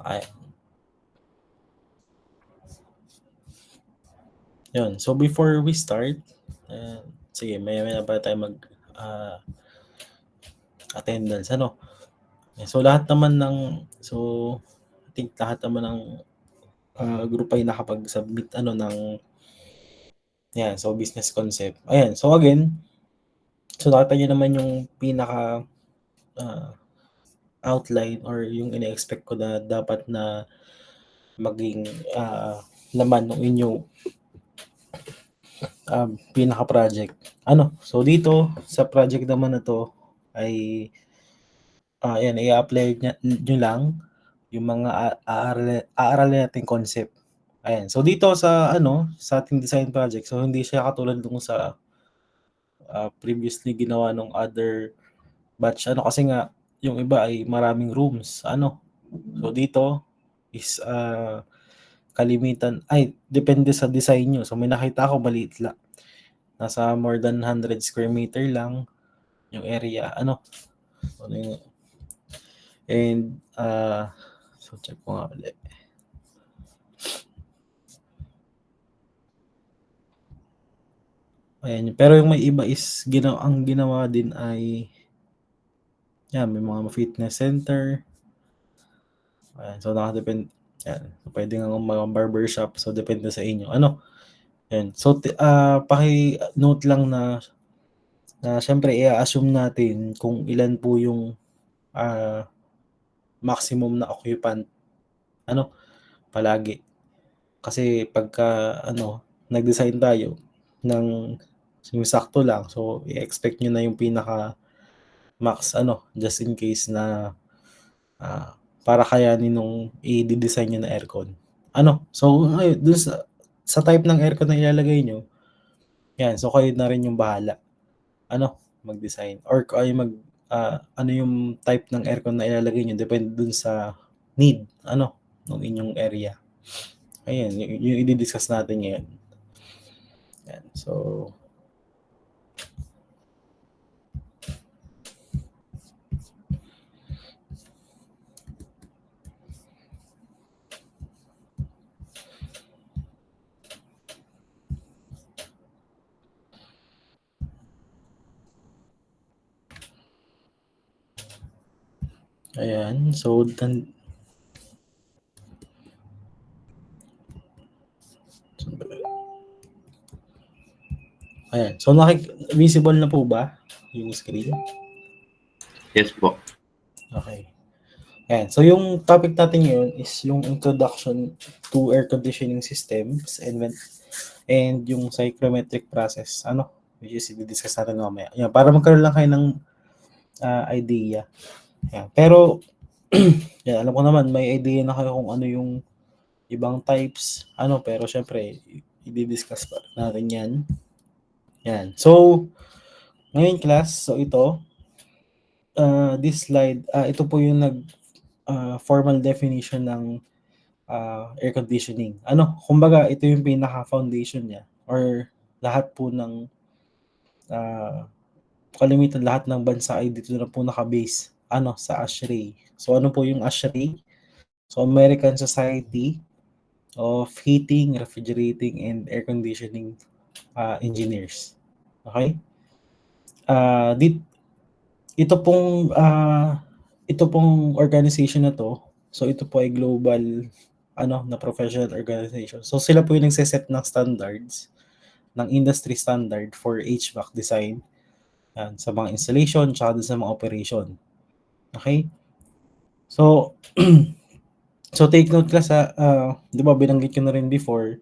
Ay, yun. So before we start, sige, may pa tayo mag attendance, ano? So lahat naman I think lahat naman ng group ay nakapag-submit ng yan, so business concept. Ayan, so again, so nakita niyo naman yung pinaka outline or yung ina-expect ko na dapat na maging laman ng inyong pinaka-project. So dito sa project naman na to ay ayan, i-apply nyo lang yung mga aaralin nating concept. Ayan. So dito sa ating design project, so hindi siya katulad nung sa previously ginawa nung other batch. Kasi nga yung iba ay maraming rooms. So dito is kalimitan ay depende sa design nyo. So may nakita ako maliit lang. Nasa more than 100 square meter lang yung area. And so check ko nga ulit. Ayan, pero yung may iba is ang ginawa din ay yan, may mga fitness center. Ayan, so nakadepende. Yan, so pwede nga mga barbershop, so depende sa inyo. Yan. So paki-note lang na syempre i-assume natin kung ilan po yung maximum na occupant palagi. Kasi pagka nag-design tayo ng sakto lang, so i-expect nyo na yung pinaka max just in case na para kayanin nung i-design nyo na aircon. So ngayon dun sa type ng aircon na ilalagay nyo, yan, so kayo na rin yung bahala mag-design or kayo ano yung type ng aircon na ilalagay nyo, depende dun sa need ng inyong area. Ayan, yung i-discuss natin ngayon. Yan, so ayan, so ayan, so visible na po ba yung screen? Yes po. Okay. Ayan, so yung topic natin ngayon is yung introduction to air conditioning systems and yung psychrometric process, which is i-discuss natin mamaya. Yan, para magkaroon lang kayo ng idea. Yan. Pero yan, alam ko naman may idea na kayo kung ano yung ibang types, pero syempre i-discuss pa natin yan. Yan. So ngayon class, so ito this slide, ito po yung formal definition ng air conditioning. Kumbaga ito yung pinaka-foundation niya or lahat po ng kalimitan lahat ng bansa ay dito na po naka-base sa ASHRAE. So ano po yung ASHRAE? So American Society of Heating, Refrigerating and Air Conditioning Engineers. Okay? Ito pong organization na to, so ito po ay global na professional organization. So sila po yung nagse-set ng standards, ng industry standard for HVAC design sa mga installation tsaka sa mga operation. Okay? So so take note class di ba binanggit ko na rin before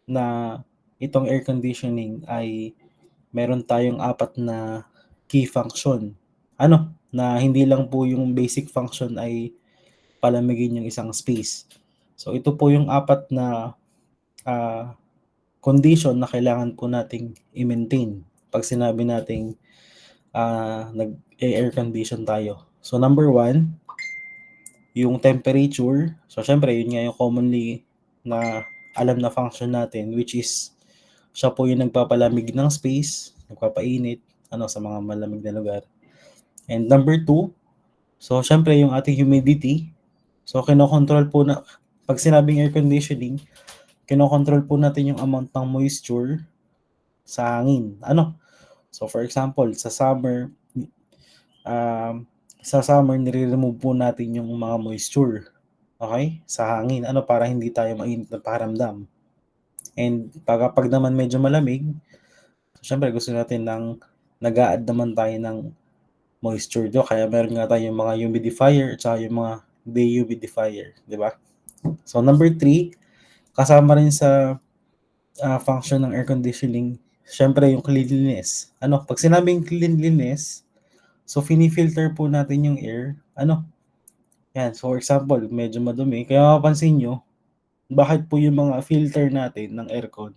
na itong air conditioning ay meron tayong 4 na key function. Na hindi lang po yung basic function ay palamigin yung isang space. So ito po yung 4 na condition na kailangan po nating i-maintain pag sinabi nating nag-air condition tayo. So number 1, yung temperature. So syempre yun nga yung commonly na alam na function natin, which is siya po yung nagpapalamig ng space, nagpapainit sa mga malamig na lugar. And number 2, so syempre yung ating humidity. So, kinokontrol po na, pag sinabing air conditioning, kinokontrol po natin yung amount ng moisture sa hangin. Ano? So, for example, sa summer, nire-remove po natin yung mga moisture. Okay? Sa hangin. Ano? Para hindi tayo mainit na pakiramdam. And pag naman medyo malamig, syempre gusto natin nag-a-add naman tayo ng moisture do. Kaya meron nga tayo yung mga humidifier at saka yung mga dehumidifier. Di ba? So, number 3, kasama rin sa function ng air conditioning, syempre yung cleanliness. Ano? Pag sinabing cleanliness, so fini-filter po natin yung air. Ano? Yan. So, for example, medyo madumi. Kaya mapapansin nyo, bakit po yung mga filter natin ng aircon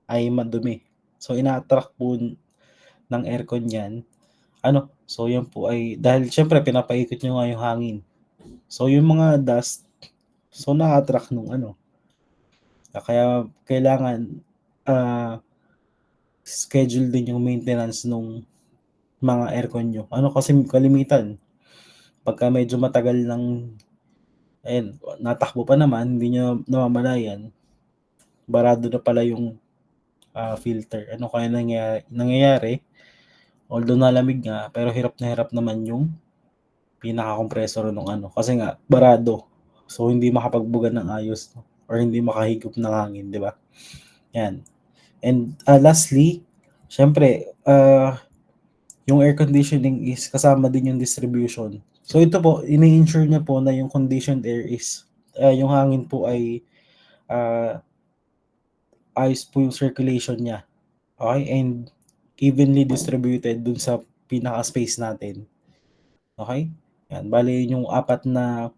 ay madumi. So, ina-attract po ng aircon yan. Ano? So, yan po ay, dahil syempre, pinapaikot nyo nga yung hangin. So, yung mga dust, so na-attract nung ano. Kaya, kailangan schedule din yung maintenance nung mga aircon nyo. Ano kasi kalimitan, pagka medyo matagal ng, natakbo pa naman, hindi nyo namamalayan, barado na pala yung filter. Ano kaya nangyayari? Although nalamig nga, pero hirap na hirap naman yung pinaka-compressor nung ano. Kasi nga, barado. So, hindi makapagbuga ng ayos, no? Or hindi makahigop ng hangin, di ba? Yan. And lastly, syempre, yung air conditioning is kasama din yung distribution. So, ito po, ini-ensure niya po na yung conditioned air is, yung hangin po ay ayos po yung circulation niya. Okay? And evenly distributed dun sa pinaka-space natin. Okay? Yan. Bali, yung 4 na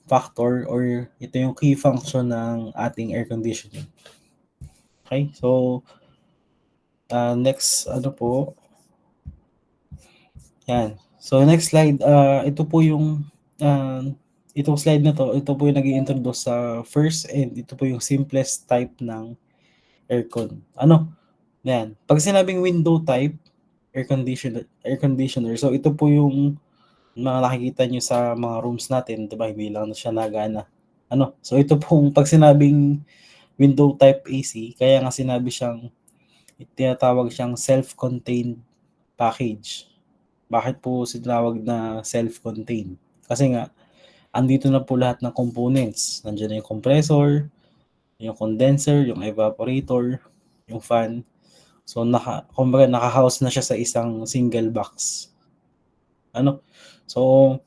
factor or ito yung key function ng ating air conditioning. Okay? So, next, ano po? Yan. So, next slide. Ito po yung, itong slide na to, ito po yung nag-i-introduce sa first and ito po yung simplest type ng aircon. Ano? Yan. Pag sinabing window type, air conditioner. So, ito po yung mga nakikita nyo sa mga rooms natin, di ba? Hindi lang siya nagana. Ano? So, ito pong pag sinabing window type AC, kaya nga sinabi siyang, tinatawag siyang self-contained package. Bakit po sinawag na self-contained? Kasi nga, andito na po lahat ng components. Nandiyan na yung compressor, yung condenser, yung evaporator, yung fan. So, kumbaga, naka-house na siya sa isang single box. Ano? So,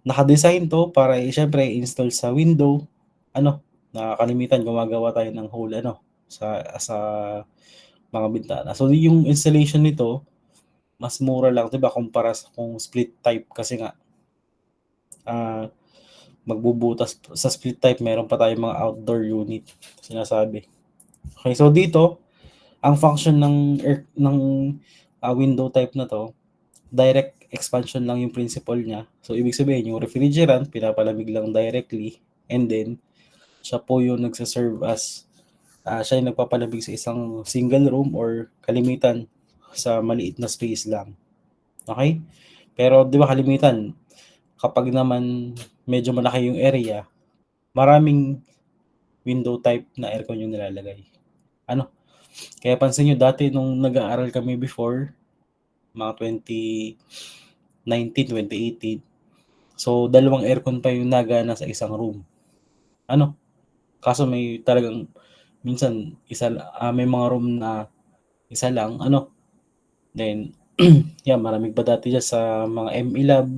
naka-design to para syempre install sa window. Ano? Nakakalimitan gumagawa tayo ng hole sa mga bintana. So, yung installation nito mas mura lang, 'di ba, kumpara sa kung split type kasi nga magbubutas sa split type, meron pa tayong mga outdoor unit sinasabi. Okay, so dito ang function ng window type na to, direct expansion lang yung principle niya. So, ibig sabihin, yung refrigerant, pinapalamig lang directly, and then, siya po yung nagsaserve as, siya yung nagpapalamig sa isang single room or kalimitan sa maliit na space lang. Okay? Pero, di ba kalimitan, kapag naman medyo malaki yung area, maraming window type na aircon yung nilalagay. Ano? Kaya pansin nyo, dati nung nag-aaral kami before, mga 2019, 2018. So, 2 aircon pa yung nagana sa isang room. Ano? Kaso may talagang, minsan, may mga room na isa lang. Ano? Then, yan, maraming pa dati dyan sa mga ME Lab.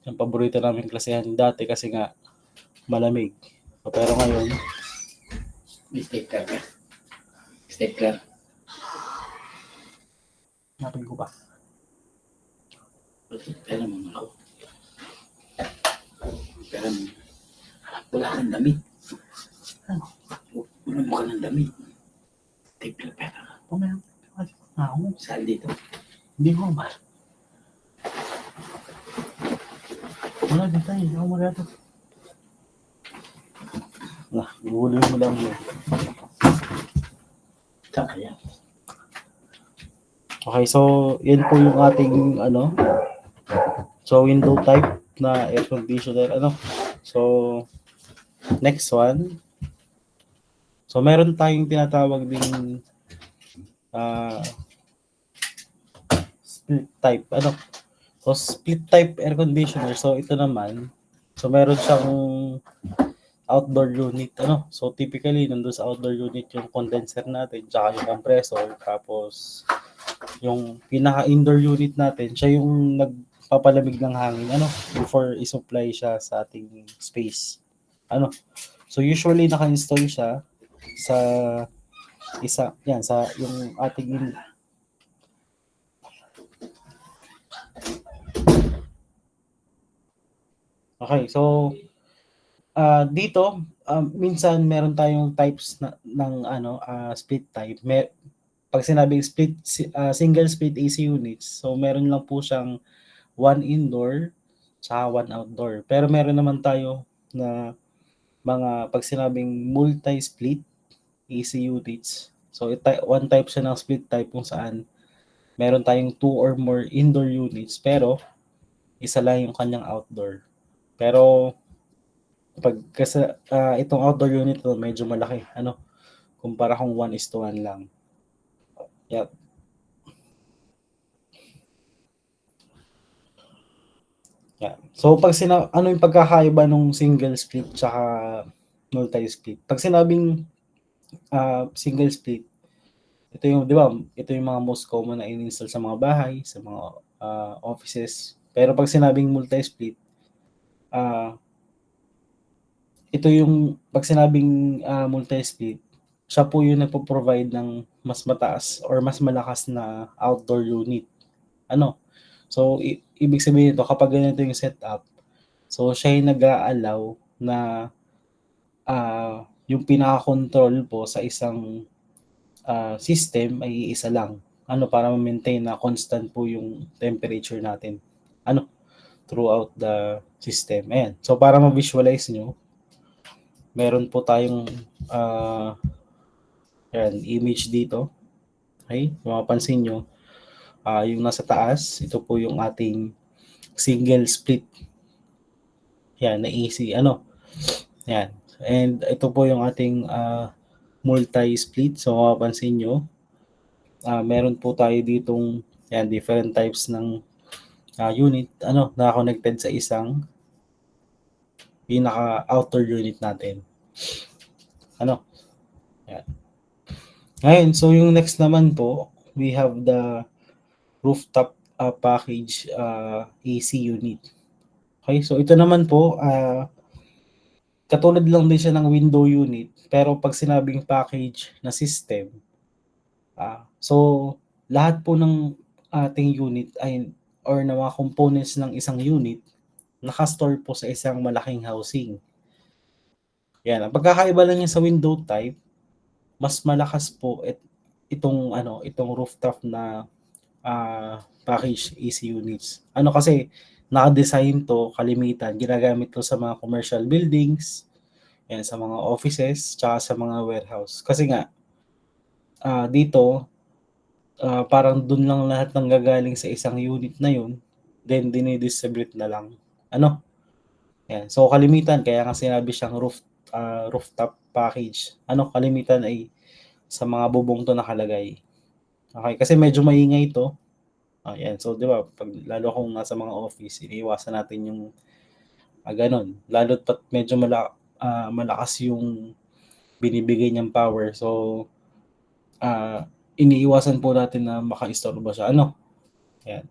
Yung paborito namin klasehan dati kasi nga, malamig. So, pero ngayon, Stapler. napin ko ba? Pera mo na ako. Pera mo. Wala kang damit. Ano? Wala mo ka ng damit. Stapler pera. Pumayang. Ako. Saan dito? Hindi ko ba? Wala din tayo. Ako magato. Guguloy mo lang yun. Saan kaya? Okay, so yan po yung ating so window type na air conditioner. So Next one. So, meron tayong tinatawag ding split type. Ano? So, split type air conditioner. So, ito naman. So, meron siyang outdoor unit. Ano? So, typically, nandun sa outdoor unit yung condenser natin, tsaka yung compressor. Tapos, yung pinaka-indoor unit natin, siya yung nagpapalamig ng hangin. Ano? Before isupply siya sa ating space. Ano? So, usually, naka-install siya sa sa yung ating okay, so dito minsan meron tayong types ng split type. Pag sinabing single split AC units, so meron lang po siyang one indoor tsaka one outdoor. Pero meron naman tayo na mga pag sinabing multi-split AC units. So one type siya ng split type kung saan meron tayong two or more indoor units pero isa lang yung kanyang outdoor. Pero pag kasi itong outdoor unit to medyo malaki, kumpara kung 1:1 lang. Yep. Yeah. So pag ano yung pagkakaiba nung single split tsaka multi-split? Pag sinabing single split, ito yung, di ba, ito yung mga most common na in-install sa mga bahay, sa mga offices. Pero pag sinabing multi-split, ito yung, pag sinabing multi-split, siya po yung nagpo-provide ng mas mataas or mas malakas na outdoor unit. So, ibig sabihin ito, kapag ganito yung setup, so siya yung nag-a-allow na yung pinaka-control po sa isang system ay isa lang. Para ma-maintain na constant po yung temperature natin. Throughout the system. Ayan. So, para ma-visualize nyo, meron po tayong image dito. Okay? Kung mapansin nyo, yung nasa taas, ito po yung ating single split. Yan, na AC. Yan. And ito po yung ating multi-split. So, mapapansin nyo, meron po tayo ditong different types ng unit na connected sa isang pinaka-outer unit natin. Yan. Ngayon, so yung next naman po, we have the rooftop package AC unit. Okay, so ito naman po, katulad lang din siya ng window unit, pero pag sinabing package na system, so lahat po ng ating unit ay or na mga components ng isang unit nakastore po sa isang malaking housing. Yan, ang pagkakaiba lang niya sa window type, mas malakas po itong rooftop na package AC units. Kasi naka-design to kalimitan, ginagamit to sa mga commercial buildings, yan, sa mga offices, tsaka sa mga warehouse. Kasi nga, dito, parang dun lang lahat ng gagaling sa isang unit na yun, then dinidistribute na lang. Yan. So kalimitan, kaya nga sinabi siyang rooftop package. Kalimitan ay sa mga bubong to nakalagay. Okay, kasi medyo maingay ito. Ayan, so di ba, lalo kung nasa mga office, iniiwasan natin yung ganun. Lalo't pat medyo malakas yung binibigay niyang power. So, iniiwasan po natin na maka-istorbo siya. Ayan.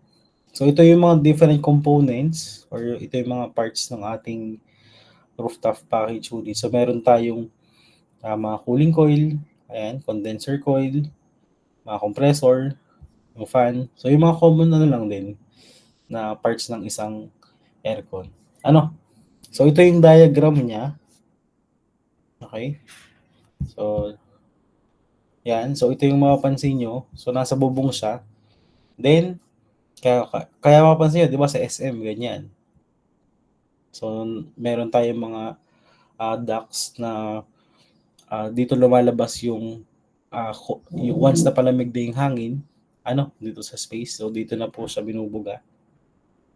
So, ito yung mga different components or ito yung mga parts ng ating rooftop package unit. So, meron tayong mga cooling coil, ayan, condenser coil, mga compressor, yung fan. So, yung mga common lang din na parts ng isang aircon. So, ito yung diagram niya. Okay? So, yan. So, ito yung mapapansin nyo. So, nasa bubong siya. Then, kaya mapapansin nyo, di ba sa SM, ganyan. So, meron tayong mga ducts na dito lumalabas yung once na palamig na yung hangin, dito sa space. So, dito na po siya binubuga.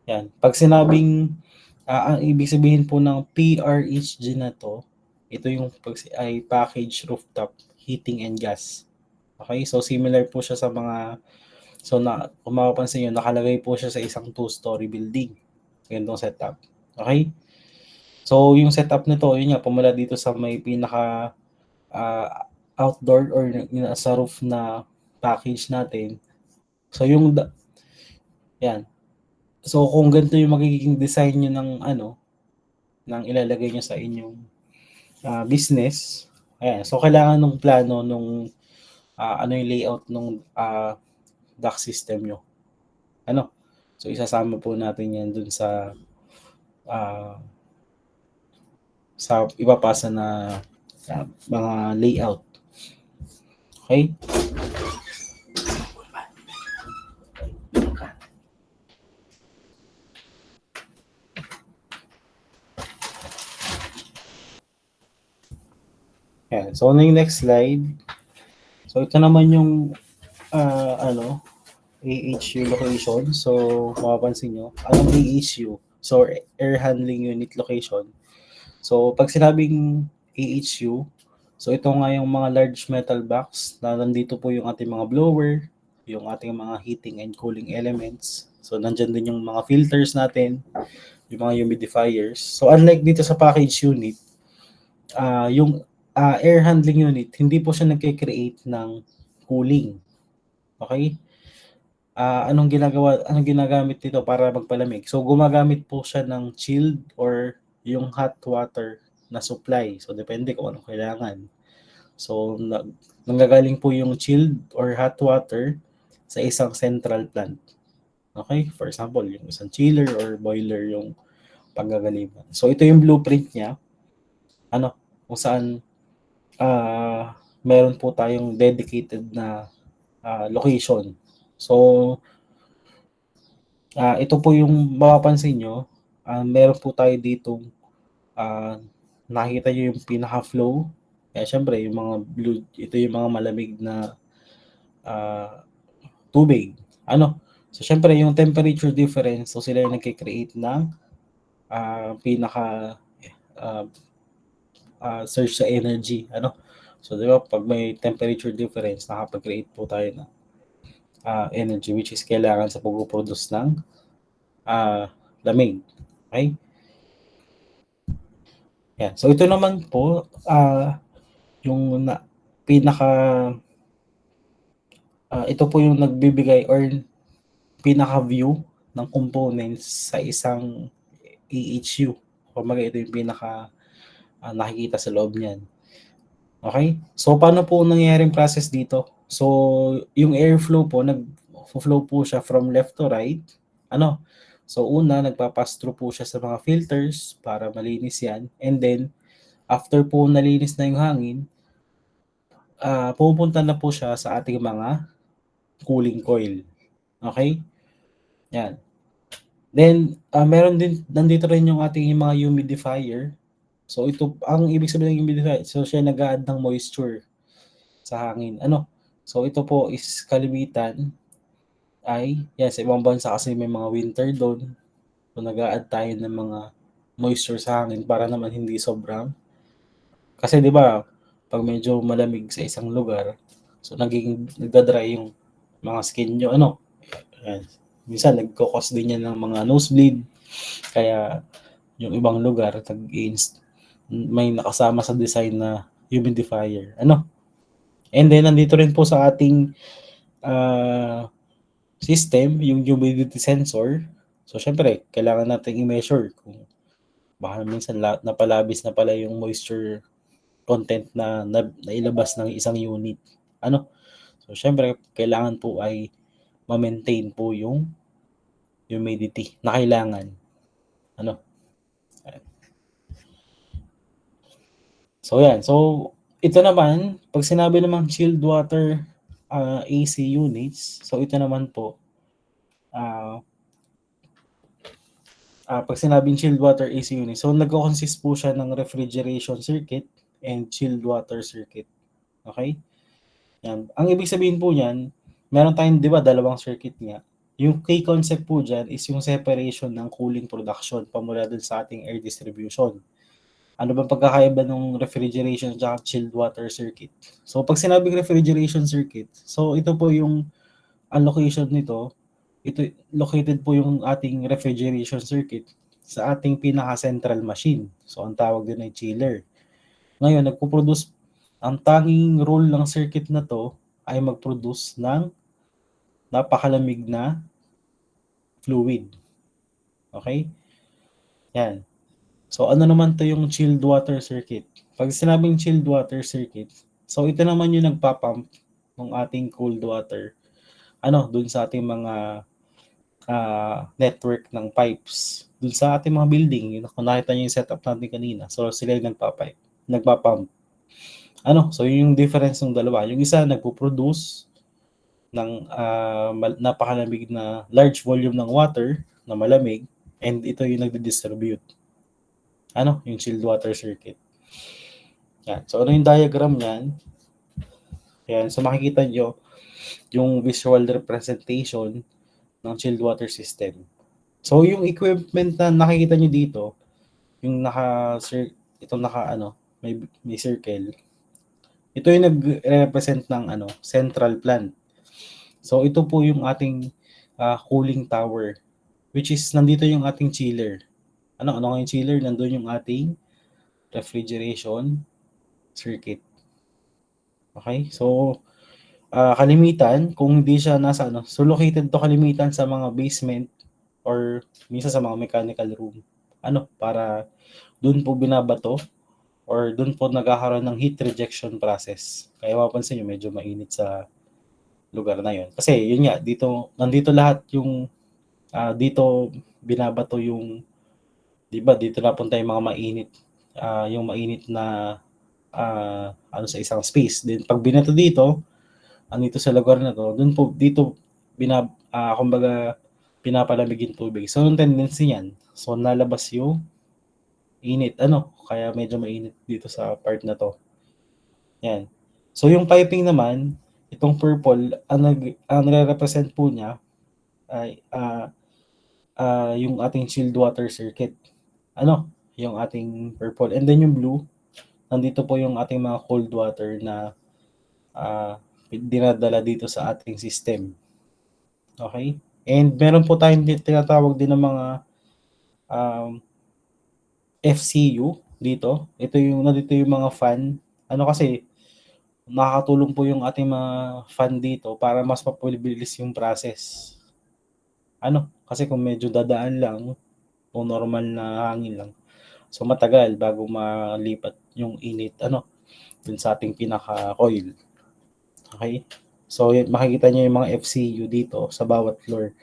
Yan. Pag sinabing, ang ibig sabihin po ng PRHG na to, ito yung ay package rooftop heating and gas. Okay, so similar po siya sa mga, so kung mapapansin nyo, nakalagay po siya sa isang 2-story building. Ganitong setup. Okay? So yung setup nito, yun nga, pumula dito sa may pinaka outdoor or sa roof na package natin. So yung, yan. So kung ganito yung magiging design nyo ng ng ilalagay nyo sa inyong business, ayan. So kailangan nung plano nung ano yung layout nung dock system nyo. So isasama po natin yan dun sa ipapasa na mga layout. Okay? Yan. So, yung next slide. So, ito naman yung AHU location. So, mapapansin nyo, anong AHU? So, air handling unit location. So, pag sinabing AHU, so ito nga yung mga large metal box na nandito po yung ating mga blower, yung ating mga heating and cooling elements. So, nandyan din yung mga filters natin, yung mga humidifiers. So, unlike dito sa package unit, yung air handling unit, hindi po siya nagke-create ng cooling. Okay? Anong ginagamit dito para magpalamig? So, gumagamit po siya ng chilled or yung hot water na supply. So, depende kung anong kailangan. So, nanggagaling po yung chilled or hot water sa isang central plant. Okay? For example, yung isang chiller or boiler yung panggagaliban. So, ito yung blueprint niya. Kung saan meron po tayong dedicated na location. So, ito po yung mapapansin nyo, meron po tayo ditong nakita nyo yung pinaka-flow. Kaya syempre, yung mga blue, ito yung mga malamig na tubig. So, syempre, yung temperature difference, so sila yung nagkikreate ng pinaka surge sa energy. So, di ba, pag may temperature difference, nakapag-create po tayo ng energy which is kailangan sa pag-produce ng lamig. Okay? Yan. So, ito naman po, yung pinaka, ito po yung nagbibigay or pinaka-view ng components sa isang AHU. Kumbaga, ito yung pinaka nakikita sa loob niyan. Okay? So, paano po nangyayaring process dito? So, yung airflow po, nag-flow po siya from left to right. So, una, nagpapass through po siya sa mga filters para malinis yan. And then, after po nalinis na yung hangin, pupunta na po siya sa ating mga cooling coil. Okay? Yan. Then, meron din, nandito rin yung ating mga humidifier. So, ito, ang ibig sabihin ng humidifier, so siya nag-a-add ng moisture sa hangin. So, ito po is kalimitan ay, sa ibang bansa kasi may mga winter doon. So, nag-a-add tayo ng mga moisture sa hangin para naman hindi sobrang. Kasi, di ba, pag medyo malamig sa isang lugar, so, nagda-dry yung mga skin nyo. Ayan. Minsan, nagkakos din yan ng mga nosebleed. Kaya, yung ibang lugar, may nakasama sa design na humidifier. And then, nandito rin po sa ating system, yung humidity sensor. So, syempre, kailangan natin i-measure kung baka minsan napalabis na pala yung moisture content na nailabas ng isang unit. So, syempre, kailangan po ay ma-maintain po yung humidity na kailangan. So, yan. So, ito naman, pag sinabi namang chilled water AC units, so ito naman po, pag sinabing chilled water AC unit, so nagko-consist po siya ng refrigeration circuit and chilled water circuit. Okay? Yan. Ang ibig sabihin po niyan, meron tayong, di ba, dalawang circuit nga. Yung key concept po dyan is yung separation ng cooling production pamula dun sa ating air distribution. Ano ba pagkakaiba ng refrigeration at chilled water circuit? So pag sinabing refrigeration circuit, so ito po yung allocation nito. Ito located po yung ating refrigeration circuit sa ating pinaka-central machine. So ang tawag din ay chiller. Ngayon, ang tanging role ng circuit na to ay mag-produce ng napakalamig na fluid. Okay? Yan. So ano naman to yung chilled water circuit? Pag sinabing chilled water circuit, so ito naman yung nagpapump ng ating cold water dun sa ating mga network ng pipes dun sa ating mga building. Kung nakita niyo yung setup natin kanina, so sila yung nagpapump. So yun yung difference ng dalawa. Yung isa nagpo-produce ng napakalamig na large volume ng water na malamig, and ito yung nagdi-distribute. Yung chilled water circuit. Yan. So ano yung diagram niyan? Yan. So makikita nyo yung visual representation ng chilled water system. So yung equipment na nakikita nyo dito, yung may circle. Ito yung nag-represent ng central plant. So ito po yung ating cooling tower, which is nandito yung ating chiller. Ano yung chiller? Nandun yung ating refrigeration circuit. Okay? So kalimitan, kung hindi siya nasa so located to kalimitan sa mga basement or minsan sa mga mechanical room. Para doon po binabato or doon po nagkakaroon ng heat rejection process. Kaya mapansin nyo, medyo mainit sa lugar na yon. Kasi yun nga, nandito lahat yung dito binabato yung, di ba, dito napunta yung mga mainit na sa isang space. Then pag binato dito, andito sa lugar na to, dito kumbaga pinapalamig yung tubig. So yung tendency niyan, so nalabas yung init, kaya medyo mainit dito sa part na to. Yan. So yung piping naman, itong purple, ang nare-represent po niya ay yung ating chilled water circuit. Yung ating purple. And then yung blue, nandito po yung ating mga cold water na dinadala dito sa ating system. Okay? And meron po tayong tinatawag din ng mga FCU dito. Nandito yung mga fan. Kasi nakakatulong po yung ating mga fan dito para mas mapabilis yung process. Kasi kung medyo dadaan lang o normal na hangin lang, so matagal bago malipat yung init dun sa ating pinaka-coil. Okay? So makikita niyo yung mga FCU dito sa bawat floor.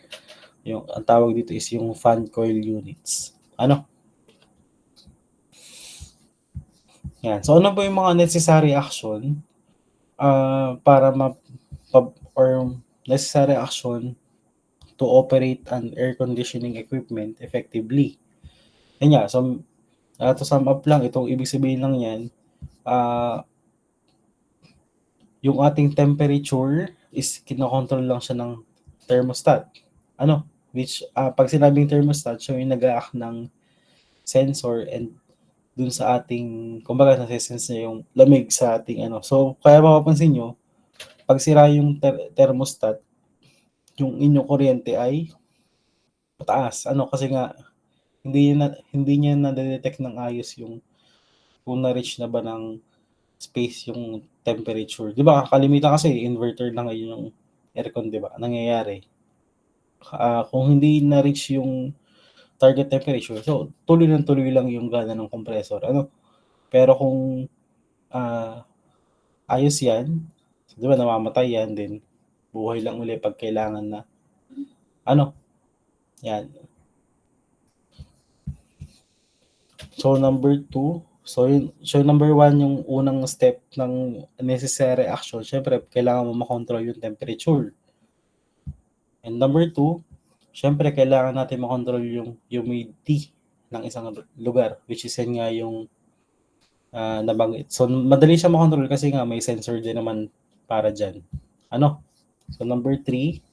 Ang tawag dito is yung fan coil units. Yan. So ano ba yung mga necessary action necessary action to operate an air conditioning equipment effectively? Yan nga. So to sum up lang, itong ibig sabihin lang yan, yung ating temperature is kinokontrol lang siya ng thermostat. Which pag sinabing thermostat, siya yung nag-a-act ng sensor and dun sa ating, kumbaga nasa-sense niya yung lamig sa ating So kaya mapapansin nyo, pag sira yung thermostat, yung inyong kuryente ay mataas. Kasi nga hindi niya na-detect ng ayos yung kung na-reach na ba ng space yung temperature. 'Di ba? Kalimitan kasi inverter na ngayon yung aircon, 'di ba? Nangyayari. Kung hindi na-reach yung target temperature, so tuloy lang yung gana ng compressor. Pero kung ayos 'yan, so, 'di ba, namamatay yan din. Buhay lang uli pag kailangan na. Yan. So number 2, so number 1 yung unang step ng necessary action. Syempre, kailangan mo makontrol yung temperature. And number 2, syempre kailangan natin makontrol yung humidity ng isang lugar, which is yan nga yung nabanggit. So madali siya makontrol kasi nga may sensor din naman para dyan. So number 3,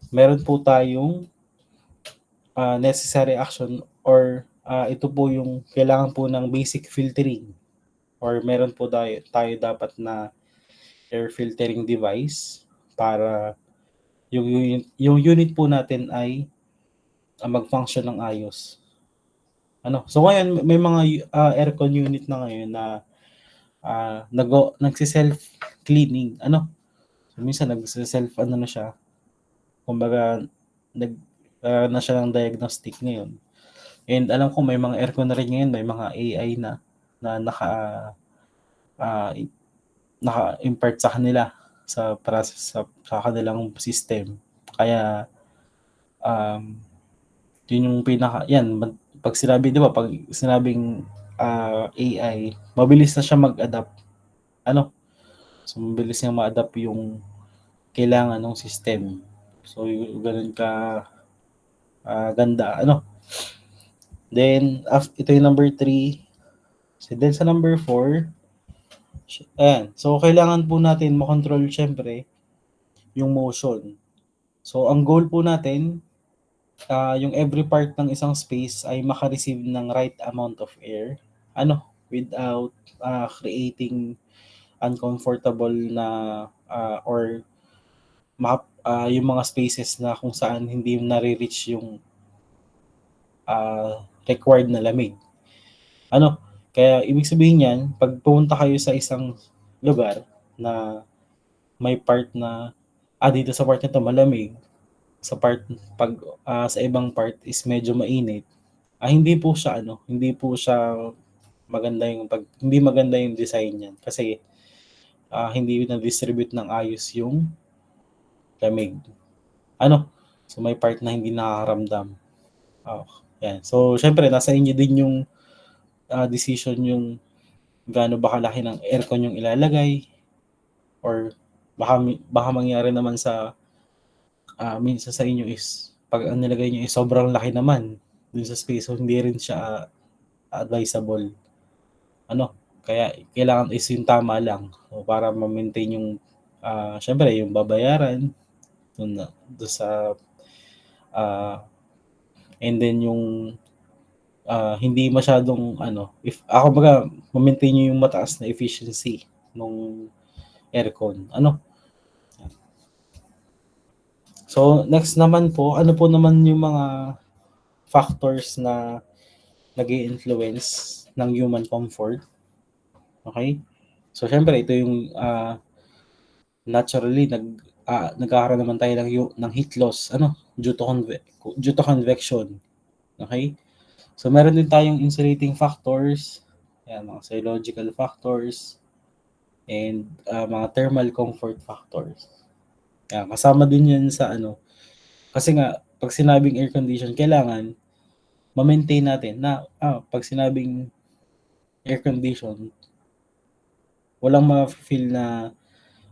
meron po tayong necessary action or ito po yung kailangan po ng basic filtering or meron po tayo dapat na air filtering device para yung unit po natin ay mag-function ng ayos. So ngayon may mga aircon unit na ngayon na nagsi-self cleaning. So minsan nagsi-self na siya. Kumbaga na siya ng diagnostic ngayon. And alam ko may mga aircon na rin ngayon, may mga AI na naka-impart sa kanila sa process sa kanilang system. Kaya yun yung pag sinabi, di ba, pag sinabing AI, mabilis na siya mag-adapt. So mabilis niya ma-adapt yung kailangan ng system. So ganun ka ganda. Then ito yung number 3. So, then sa number 4, ayan. So kailangan po natin makontrol syempre yung motion. So ang goal po natin yung every part ng isang space ay maka-receive ng right amount of air without creating uncomfortable na or yung mga spaces na kung saan hindi nare-reach yung required na lamig. Kaya ibig sabihin yan, pag pumunta kayo sa isang lugar na may part na dito sa part nito malamig, sa part pag sa ibang part is medyo mainit, hindi po siya maganda hindi maganda yung design niyan kasi hindi na-distribute ng ayos yung lamig. So may part na hindi nakakaramdam. Yan. So syempre nasa inyo din yung decision yung gaano ba kalaki ng aircon yung ilalagay or baka mangyari naman sa minsan sa inyo is pag ang nilagay nyo is sobrang laki naman dun sa space, so hindi rin siya advisable. Kaya kailangan is yung tama lang so, para ma-maintain yung syempre yung babayaran dun sa and then yung hindi masyadong if ako baga ma-maintain nyo yung mataas na efficiency nung aircon. So next naman po, ano po naman yung mga factors na nag-i-influence ng human comfort? Okay? So syempre ito yung naturally nagkakaroon naman tayo ng heat loss due to convection. Okay? So meron din tayong insulating factors, mga psychological factors, and mga thermal comfort factors. Kasama din yan sa kasi nga pag sinabing air condition, kailangan ma-maintain natin na pag sinabing air condition, walang ma-feel na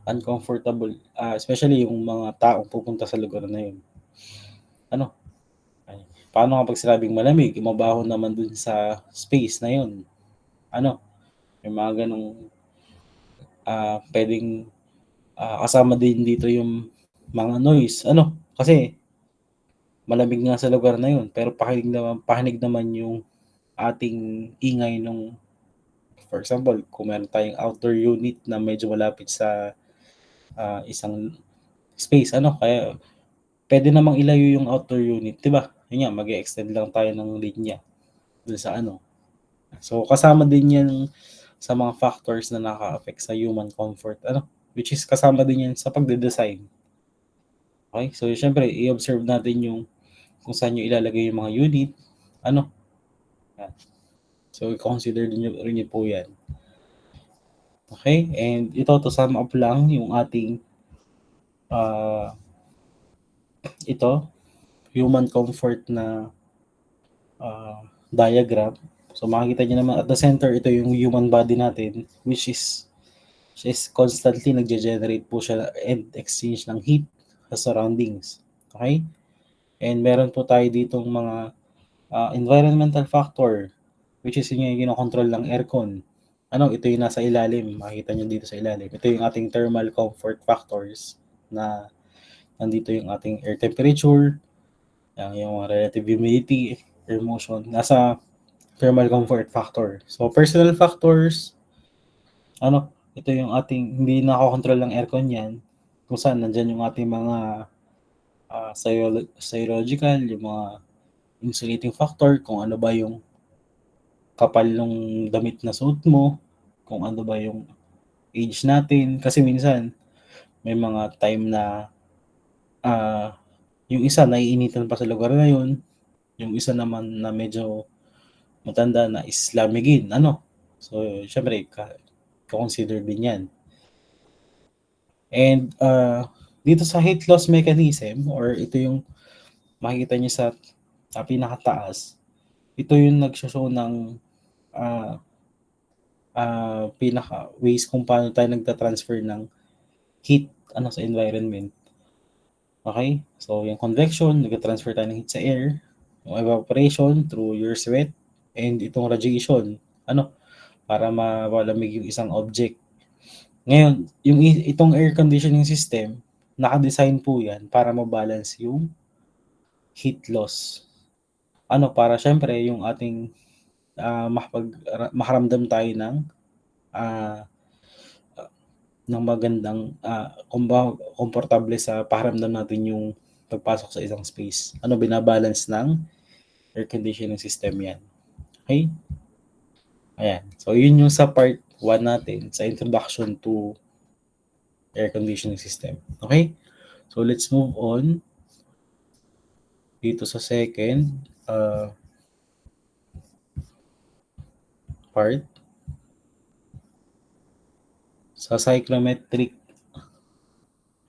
uncomfortable, especially yung mga taong pupunta sa lugar na yun. Paano kapag sinabing malamig, mabaho naman dun sa space na yun? May mga ganong pwedeng kasama din dito yung mga noise. Kasi malamig nga sa lugar na yun, pero pakinig naman yung ating ingay nung, for example, kung meron tayong outdoor unit na medyo malapit sa isang space, kaya pwede namang ilayo yung outdoor unit, diba? Yun nga, mag-extend lang tayo ng linya dun sa So, kasama din yan sa mga factors na naka-affect sa human comfort, which is kasama din yan sa pagde-design. Okay? So, syempre, i-observe natin yung kung saan nyo ilalagay yung mga unit, So, i-consider rin nyo po yan. Okay? And ito, to sum up lang yung ating human comfort na diagram. So, makikita nyo naman at the center, ito yung human body natin, which is constantly nagge-generate po siya and exchange ng heat sa surroundings. Okay? And meron po tayo ditong mga environmental factor, which is yung kinokontrol ng aircon. Ito yung nasa ilalim. Makikita nyo dito sa ilalim. Ito yung ating thermal comfort factors na nandito yung ating air temperature, yung relative humidity, air motion. Nasa thermal comfort factor. So, personal factors, ito yung ating, hindi nakakontrol ng aircon yan, kung saan nandyan yung ating mga serological, yung mga insulating factor, kung ano ba yung kapal ng damit na suot mo, kung ano ba yung age natin. Kasi minsan, may mga time na yung isa naiinitan pa sa lugar na yun, yung isa naman na medyo matanda na is lamigin. So, syempre, consider din yan. And dito sa heat loss mechanism, or ito yung makikita niyo sa pinakataas, ito yung nagsashow ng pinaka ways kung paano tayo nagta-transfer ng heat sa environment. Okay? So, yung convection, nag-transfer tayo ng heat sa air. Yung evaporation through your sweat. And itong radiation, para malamig yung isang object. Ngayon, itong air conditioning system, naka-design po yan para mabalance yung heat loss. Para syempre yung ating makaramdam tayo ng magandang komportable sa pakiramdam natin yung pagpasok sa isang space. Binabalance ng air conditioning system yan. Okay? Ayan. So, yun yung sa part 1 natin, sa introduction to air conditioning system. Okay? So, let's move on dito sa second part, sa cyclometric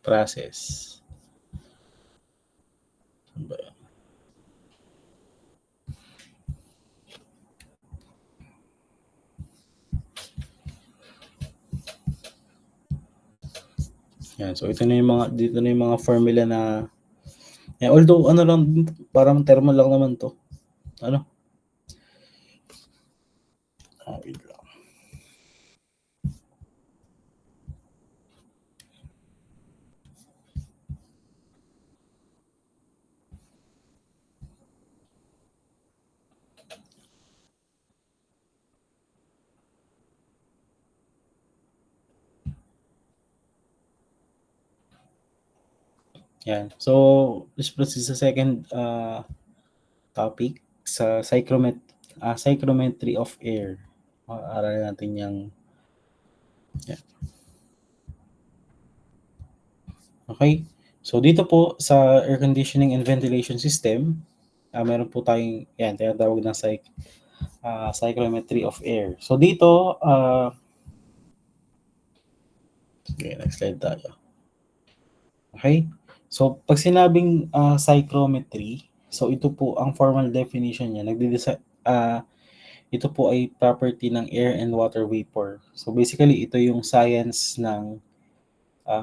process. Yan. So, dito na yung mga formula na, although lang, parang thermal lang naman to. Wait lang. Yan. So, let's proceed sa second topic, sa cyclometry of air. Aralin natin yung yan. Okay? So, dito po sa air conditioning and ventilation system, meron po tayong tinatawag na cyclometry of air. So, dito, okay, next slide tayo. Okay? So, pag sinabing cyclometry, so ito po ang formal definition niya. Ito po ay property ng air and water vapor. So, basically, ito yung science ng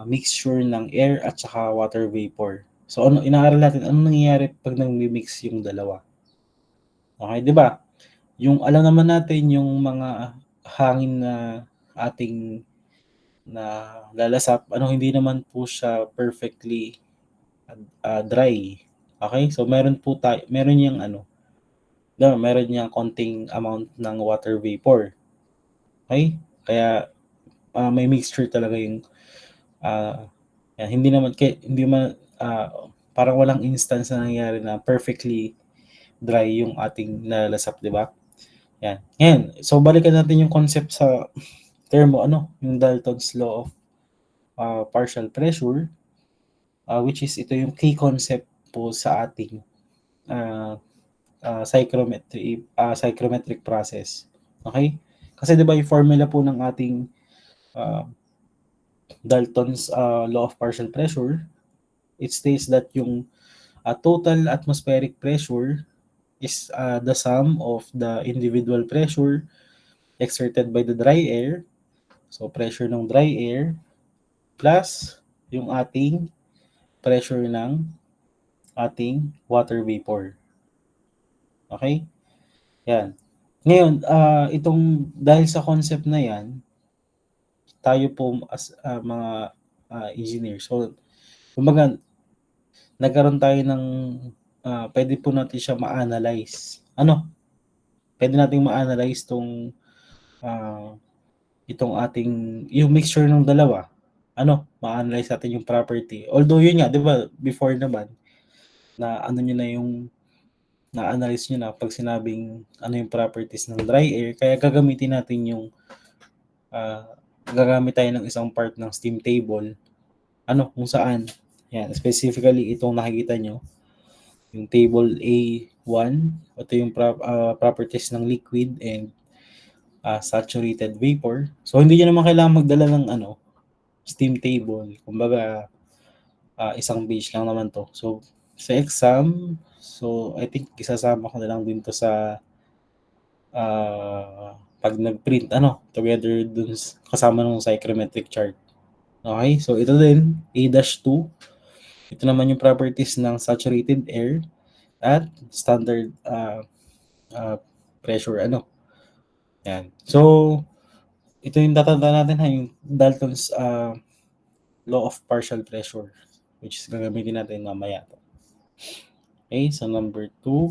mixture ng air at saka water vapor. So, inaaral natin, ano nangyayari pag nag-mix yung dalawa? Okay, di ba? Yung alam naman natin yung mga hangin na ating na lalasap, hindi naman po siya perfectly dry. Okay? So meron yung meron niyang konting amount ng water vapor. Okay? Kaya may mixture talaga yung hindi man parang walang instance na nangyari na perfectly dry yung ating nalalasap, di ba? Yan. Ngayon, so balikan natin yung concept sa termo, yung Dalton's law of partial pressure, which is ito yung key concept po sa ating cyclometric process. Okay? Kasi 'di ba yung formula po ng ating Dalton's law of partial pressure, it states that yung total atmospheric pressure is the sum of the individual pressure exerted by the dry air. So pressure ng dry air plus yung ating pressure ng ating water vapor. Okay? Yan. Ngayon, itong dahil sa concept na yan, tayo po as mga engineers, so kumbaga nagkaroon tayo ng pwede po natin siya ma-analyze. pwede nating ma-analyze itong ating, yung mixture ng dalawa. Ma-analyze natin yung property. Although yun nga, di ba, before naman, na nyo na yung na-analyze nyo na pag sinabing ano yung properties ng dry air, kaya gagamitin natin yung gagamit tayo ng isang part ng steam table, kung saan, yan, specifically itong nakikita nyo, yung table A1, ito yung properties ng liquid and saturated vapor. So, hindi nyo naman kailangan magdala ng steam table. Kumbaga, isang page lang naman to. So, sa exam, I think isasama ko na lang din to sa pag nag-print, together dun kasama ng psychrometric chart. Okay? So, ito din, A-2. Ito naman yung properties ng saturated air at standard pressure, Yan. So, ito yung tatandaan natin yung Dalton's law of partial pressure, which is gagamitin natin mamaya. Okay, so number 2.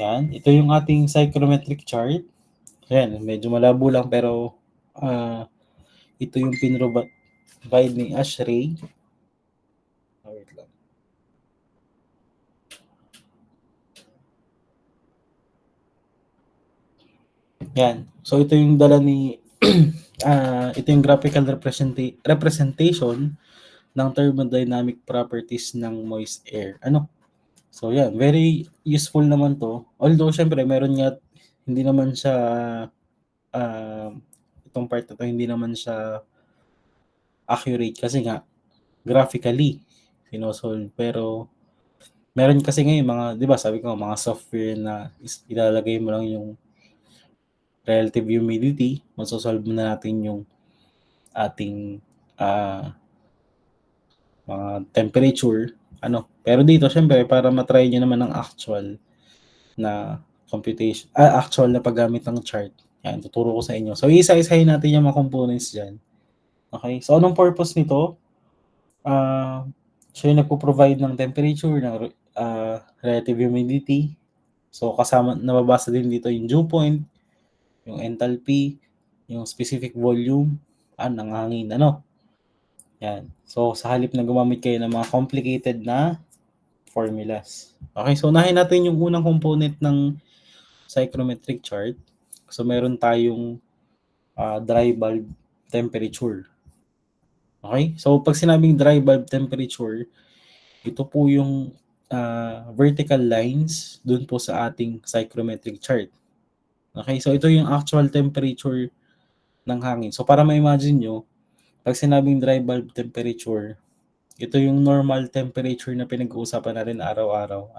Yan. Ito yung ating psychrometric chart. Yan, medyo malabo lang pero ito yung pinrovide ni Ashray. Wait lang. Yan. So ito yung dala ni ito yung graphical representation ng thermodynamic properties ng moist air. So yan, very useful naman to. Although syempre meron nga hindi naman siya itong part na to hindi naman siya accurate kasi nga graphically sinosolve. Pero meron kasi ngayon mga, 'di ba, sabi ko mga software na ilalagay mo lang yung relative humidity, masosolve na natin yung ating mga temperature, Pero dito, syempre, para matry nyo naman ang actual na computation, actual na paggamit ng chart. Yan, tuturo ko sa inyo. So, isa-isahin natin yung mga components dyan. Okay? So, anong purpose nito? Siya yung nagpo-provide ng temperature, ng relative humidity. So, kasama, nababasa din dito yung dew point, yung enthalpy, yung specific volume, ng hangin, Yan. So, sa halip na gumamit kayo ng mga complicated na formulas. Okay, so unahin natin yung unang component ng psychrometric chart. So, meron tayong dry bulb temperature. Okay? So, pag sinabing dry bulb temperature, ito po yung vertical lines dun po sa ating psychrometric chart. Okay? So, ito yung actual temperature ng hangin. So, para ma-imagine nyo, pag sinabing dry bulb temperature, ito yung normal temperature na pinag-uusapan natin araw-araw.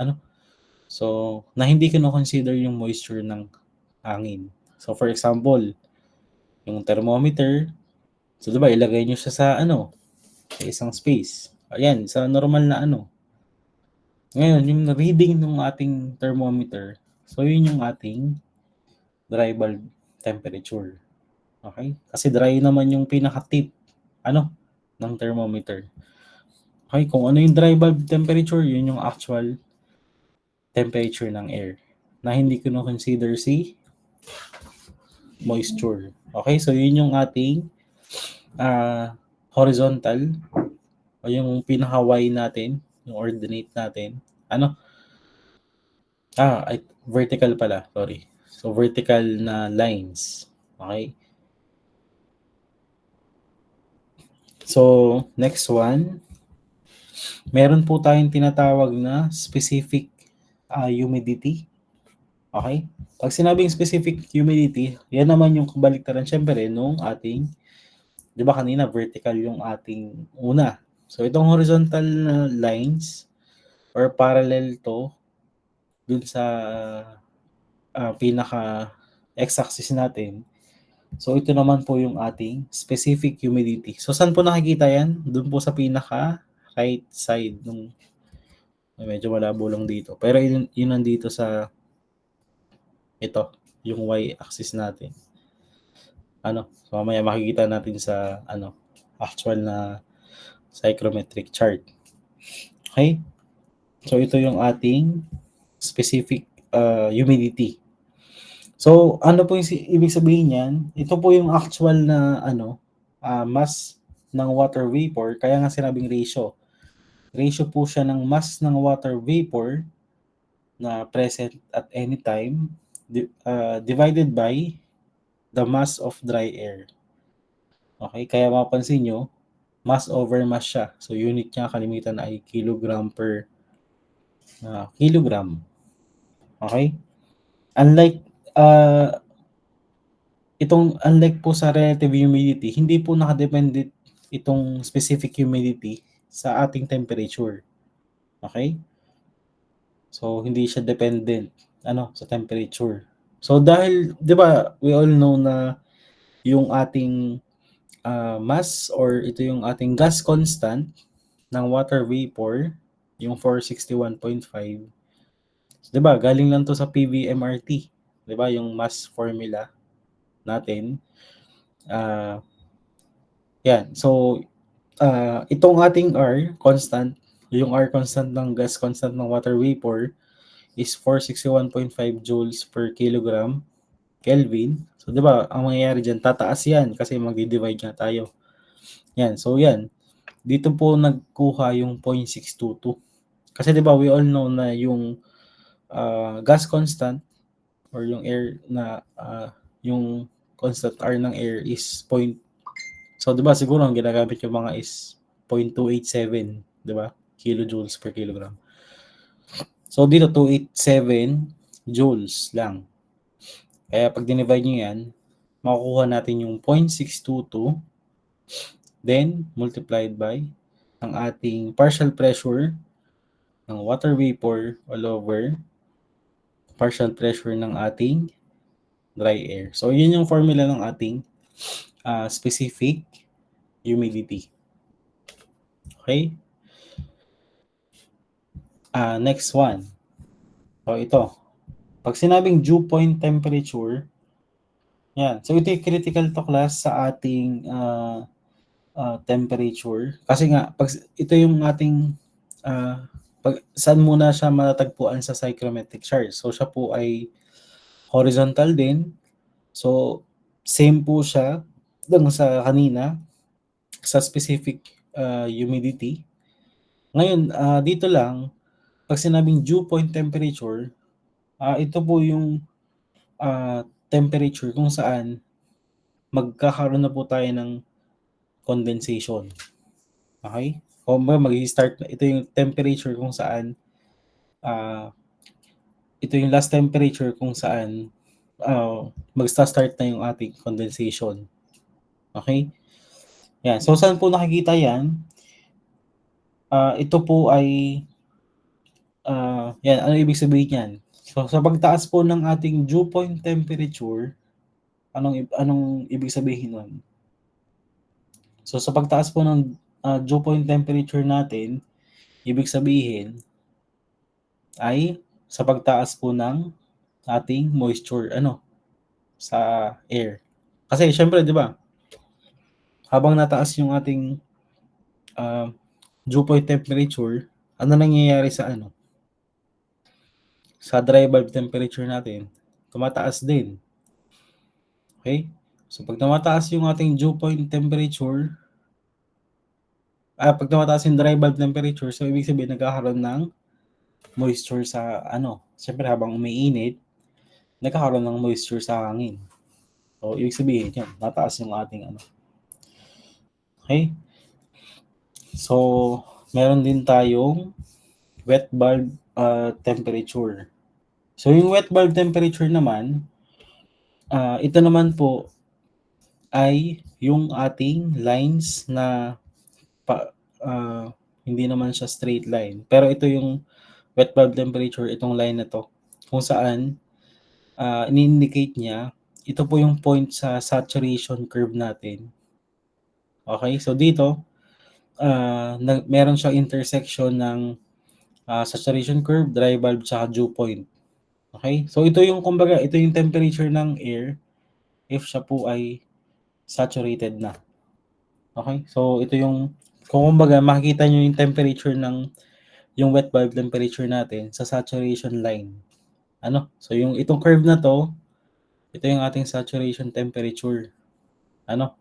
So, na hindi kino-consider yung moisture ng hangin. So, for example, yung thermometer, so diba, ilagay nyo siya sa sa isang space. Ayan, sa normal na Ngayon, yung reading ng ating thermometer, so yun yung ating dry bulb temperature. Okay? Kasi dry naman yung pinaka-tip, ng thermometer. Okay, kung ano yung dry bulb temperature, yun yung actual temperature ng air na hindi ko consider si moisture. Okay, so yun yung ating horizontal o yung pinaka-y natin, yung ordinate natin. Vertical pala, sorry. So, vertical na lines. Okay? So, next one. Meron po tayong tinatawag na specific humidity. Okay? Pag sinabing specific humidity, yan naman yung kabaliktaran syempre nung ating, di ba kanina vertical yung ating una. So, itong horizontal lines or parallel to dun sa pinaka x-axis natin. So, ito naman po yung ating specific humidity. So, saan po nakikita yan? Dun po sa pinaka right side nung medyo malabo lang dito. Pero yun nandito sa ito, yung y-axis natin. So mamaya makikita natin sa actual na psychrometric chart. Okay? So ito yung ating specific humidity. So, ano po yung ibig sabihin niyan? Ito po yung actual na mass ng water vapor, kaya nga sinabing ratio. Ratio po siya ng mass ng water vapor na present at any time divided by the mass of dry air. Okay, kaya mapansin nyo, mass over mass siya. So, unit niya kalimitan ay kilogram per kilogram. Okay? Unlike unlike po sa relative humidity, hindi po nakadependent itong specific humidity sa ating temperature. Okay? So, hindi siya dependent sa temperature. So, dahil, di ba, we all know na yung ating mass or ito yung ating gas constant ng water vapor, yung 461.5. So, di ba, galing lang to sa PVMRT. Di ba, yung mass formula natin. Yan. So, itong ating R constant, yung R constant ng gas constant ng water vapor is 461.5 joules per kilogram Kelvin. So, di ba, ang mangyayari dyan, tataas yan kasi magdi-divide nga tayo. Yan. So, yan. Dito po nagkuha yung 0.622. Kasi di ba, we all know na yung gas constant or yung air na yung constant R ng air is So, di ba, siguro ang ginagamit yung mga is 0.287, di ba? Kilojoules per kilogram. So, dito 287 joules lang. Kaya pag dinivide nyo yan, makukuha natin yung 0.622 then multiplied by ang ating partial pressure ng water vapor all over partial pressure ng ating dry air. So, yun yung formula ng ating specific humidity. Okay? Next one. So, ito. Pag sinabing dew point temperature, yan. So, ito yung critical to class sa ating temperature. Kasi nga, pag ito yung ating saan muna siya matatagpuan sa psychrometric chart. So, siya po ay horizontal din. So, same po siya lang sa kanina sa specific humidity. Ngayon, dito lang, pag sinabing dew point temperature, ito po yung temperature kung saan magkakaroon na po tayo ng condensation. Okay? O mag-start na. Ito yung temperature kung saan ito yung last temperature kung saan mag-start na yung ating condensation. Okay? Yan. So, saan po nakikita yan? Ito po ay yan. Ano ibig sabihin yan? So, sa pagtaas po ng ating dew point temperature, anong ibig sabihin nun? So, sa pagtaas po ng dew point temperature natin, ibig sabihin ay sa pagtaas po ng ating moisture sa air. Kasi syempre, 'di ba? Habang nataas yung ating dew point temperature, ano nangyayari sa sa dry bulb temperature natin? Tumataas din. Okay? So pag tumataas yung ating dew point temperature, pag tumataas yung dry bulb temperature, so ibig sabihin nagkakaroon ng moisture sa Siyempre habang umiinit, nagkakaroon ng moisture sa hangin. So ibig sabihin yan, tataas yung ating Okay? So meron din tayong wet bulb temperature. So yung wet bulb temperature naman, ito naman po ay yung ating lines na hindi naman siya straight line. Pero ito yung wet bulb temperature, itong line na to, kung saan ini-indicate niya, ito po yung point sa saturation curve natin. Okay? So dito, meron siyang intersection ng saturation curve, dry bulb, tsaka dew point. Okay? So ito yung temperature ng air if siya po ay saturated na. Okay? So ito yung, kung kumbaga makikita nyo yung temperature ng yung wet bulb temperature natin sa saturation line. So yung itong curve na to, Ito yung ating saturation temperature. Ano?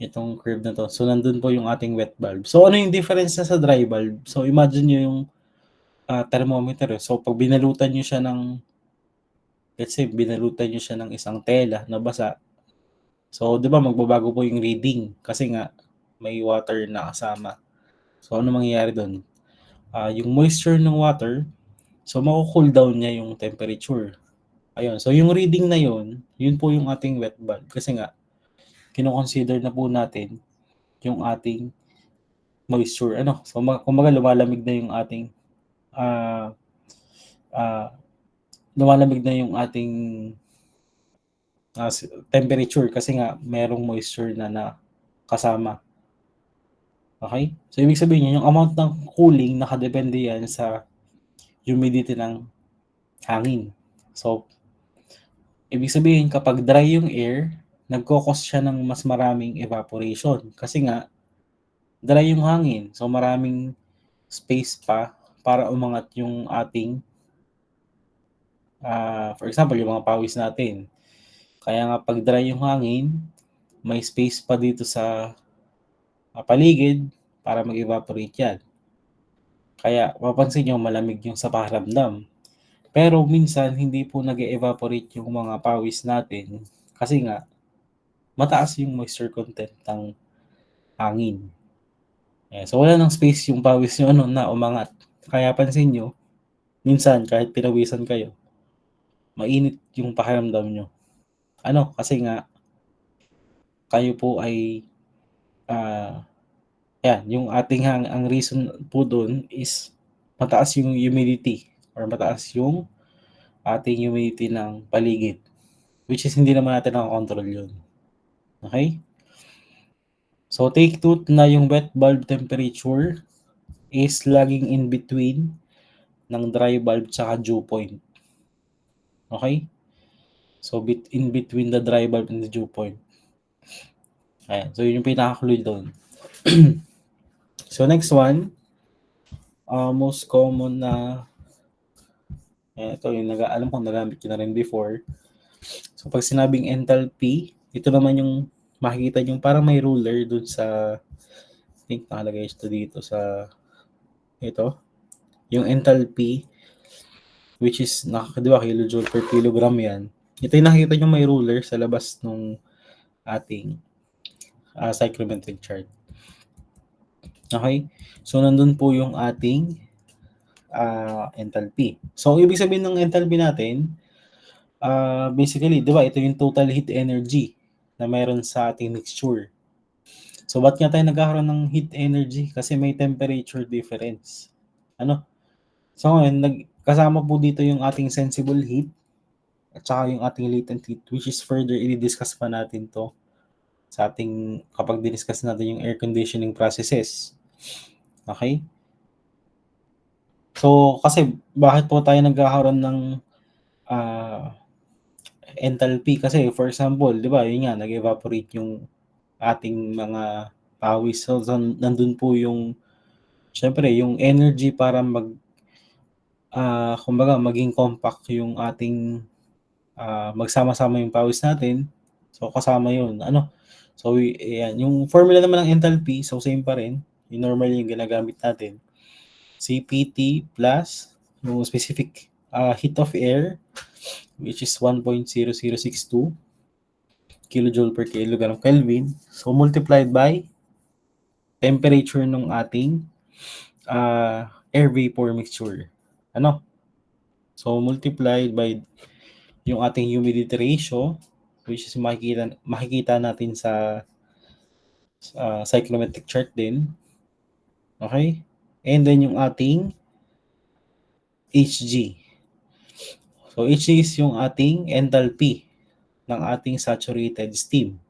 Itong curve na to. So, nandun po yung ating wet bulb. So, ano yung difference na sa dry bulb? So, imagine nyo yung thermometer. So, pag binalutan nyo siya ng, let's say, binalutan nyo siya ng isang tela na basa. So, di ba, magbabago po yung reading kasi nga may water na kasama. So, ano mangyayari doon? Yung moisture ng water, so mako-cool down niya yung temperature. Ayun. So, yung reading na yun po yung ating wet bulb. Kasi nga, kino-consider na po natin yung ating moisture. Ano? So, kumbaga lumalamig na yung ating ah lumalamig na yung ating temperature kasi nga merong moisture na kasama. Okay? So, ibig sabihin niya, yung amount ng cooling nakadepende yan sa humidity ng hangin. So, ibig sabihin kapag dry yung air, nagkokos siya ng mas maraming evaporation kasi nga dry yung hangin. So, maraming space pa para umangat yung ating for example, yung mga pawis natin. Kaya nga pag dry yung hangin, may space pa dito sa paligid para mag-evaporate yan. Kaya mapansin nyo malamig yung sa pakiramdam. Pero minsan hindi po nag-evaporate yung mga pawis natin kasi nga mataas yung moisture content ng hangin. So wala nang space yung pawis nyo na umangat. Kaya pansin nyo, minsan kahit pinawisan kayo, mainit yung pakiramdam nyo. Kasi nga kayo po ay yung ating ang reason po doon is mataas yung humidity or mataas yung ating humidity ng paligid, which is hindi naman natin nakakontrol yun. Okay? So, take note na yung wet bulb temperature is laging in between ng dry bulb tsaka dew point. Okay? So, in between the dry bulb and the dew point. Ayan. So, yun yung pinaka-clue doon. So, next one, most common na ito yung alam kong nagamit ko na rin before. So, pag sinabing enthalpy, ito naman yung makikita nyo parang may ruler dun sa, I think nakalagay ito dito sa ito. Yung enthalpy, which is, di ba, kilojoule per kilogram yan. Ito yung nakikita nyo may ruler sa labas nung ating psychrometric chart. Okay? So, nandun po yung ating enthalpy. So, ibig sabihin ng enthalpy natin, basically, di ba, ito yung total heat energy na meron sa ating mixture. So, ba't nga tayo nagkakaroon ng heat energy? Kasi may temperature difference. So, ngayon, kasama po dito yung ating sensible heat at saka yung ating latent heat, which is further i-discuss pa natin to sa ating, kapag diniscuss natin yung air conditioning processes. Okay? So, kasi bakit po tayo nagkakaroon ng enthalpy? Kasi, for example, di ba, yun nga, nag-evaporate yung ating mga pawis. So, nandun po yung, syempre, yung energy para kumbaga, maging compact yung ating, magsama-sama yung pawis natin. So, kasama yun. So, yan. Yung formula naman ng enthalpy, so same pa rin. Yung normally yung ginagamit natin. CPT plus yung specific heat of air, which is 1.0062 kilojoule per kilogram Kelvin. So, multiplied by temperature ng ating air vapor mixture. So, multiplied by yung ating humidity ratio, which is makikita natin sa psychrometric chart din. Okay? And then yung ating Hg. So, Hg is yung ating enthalpy ng ating saturated steam.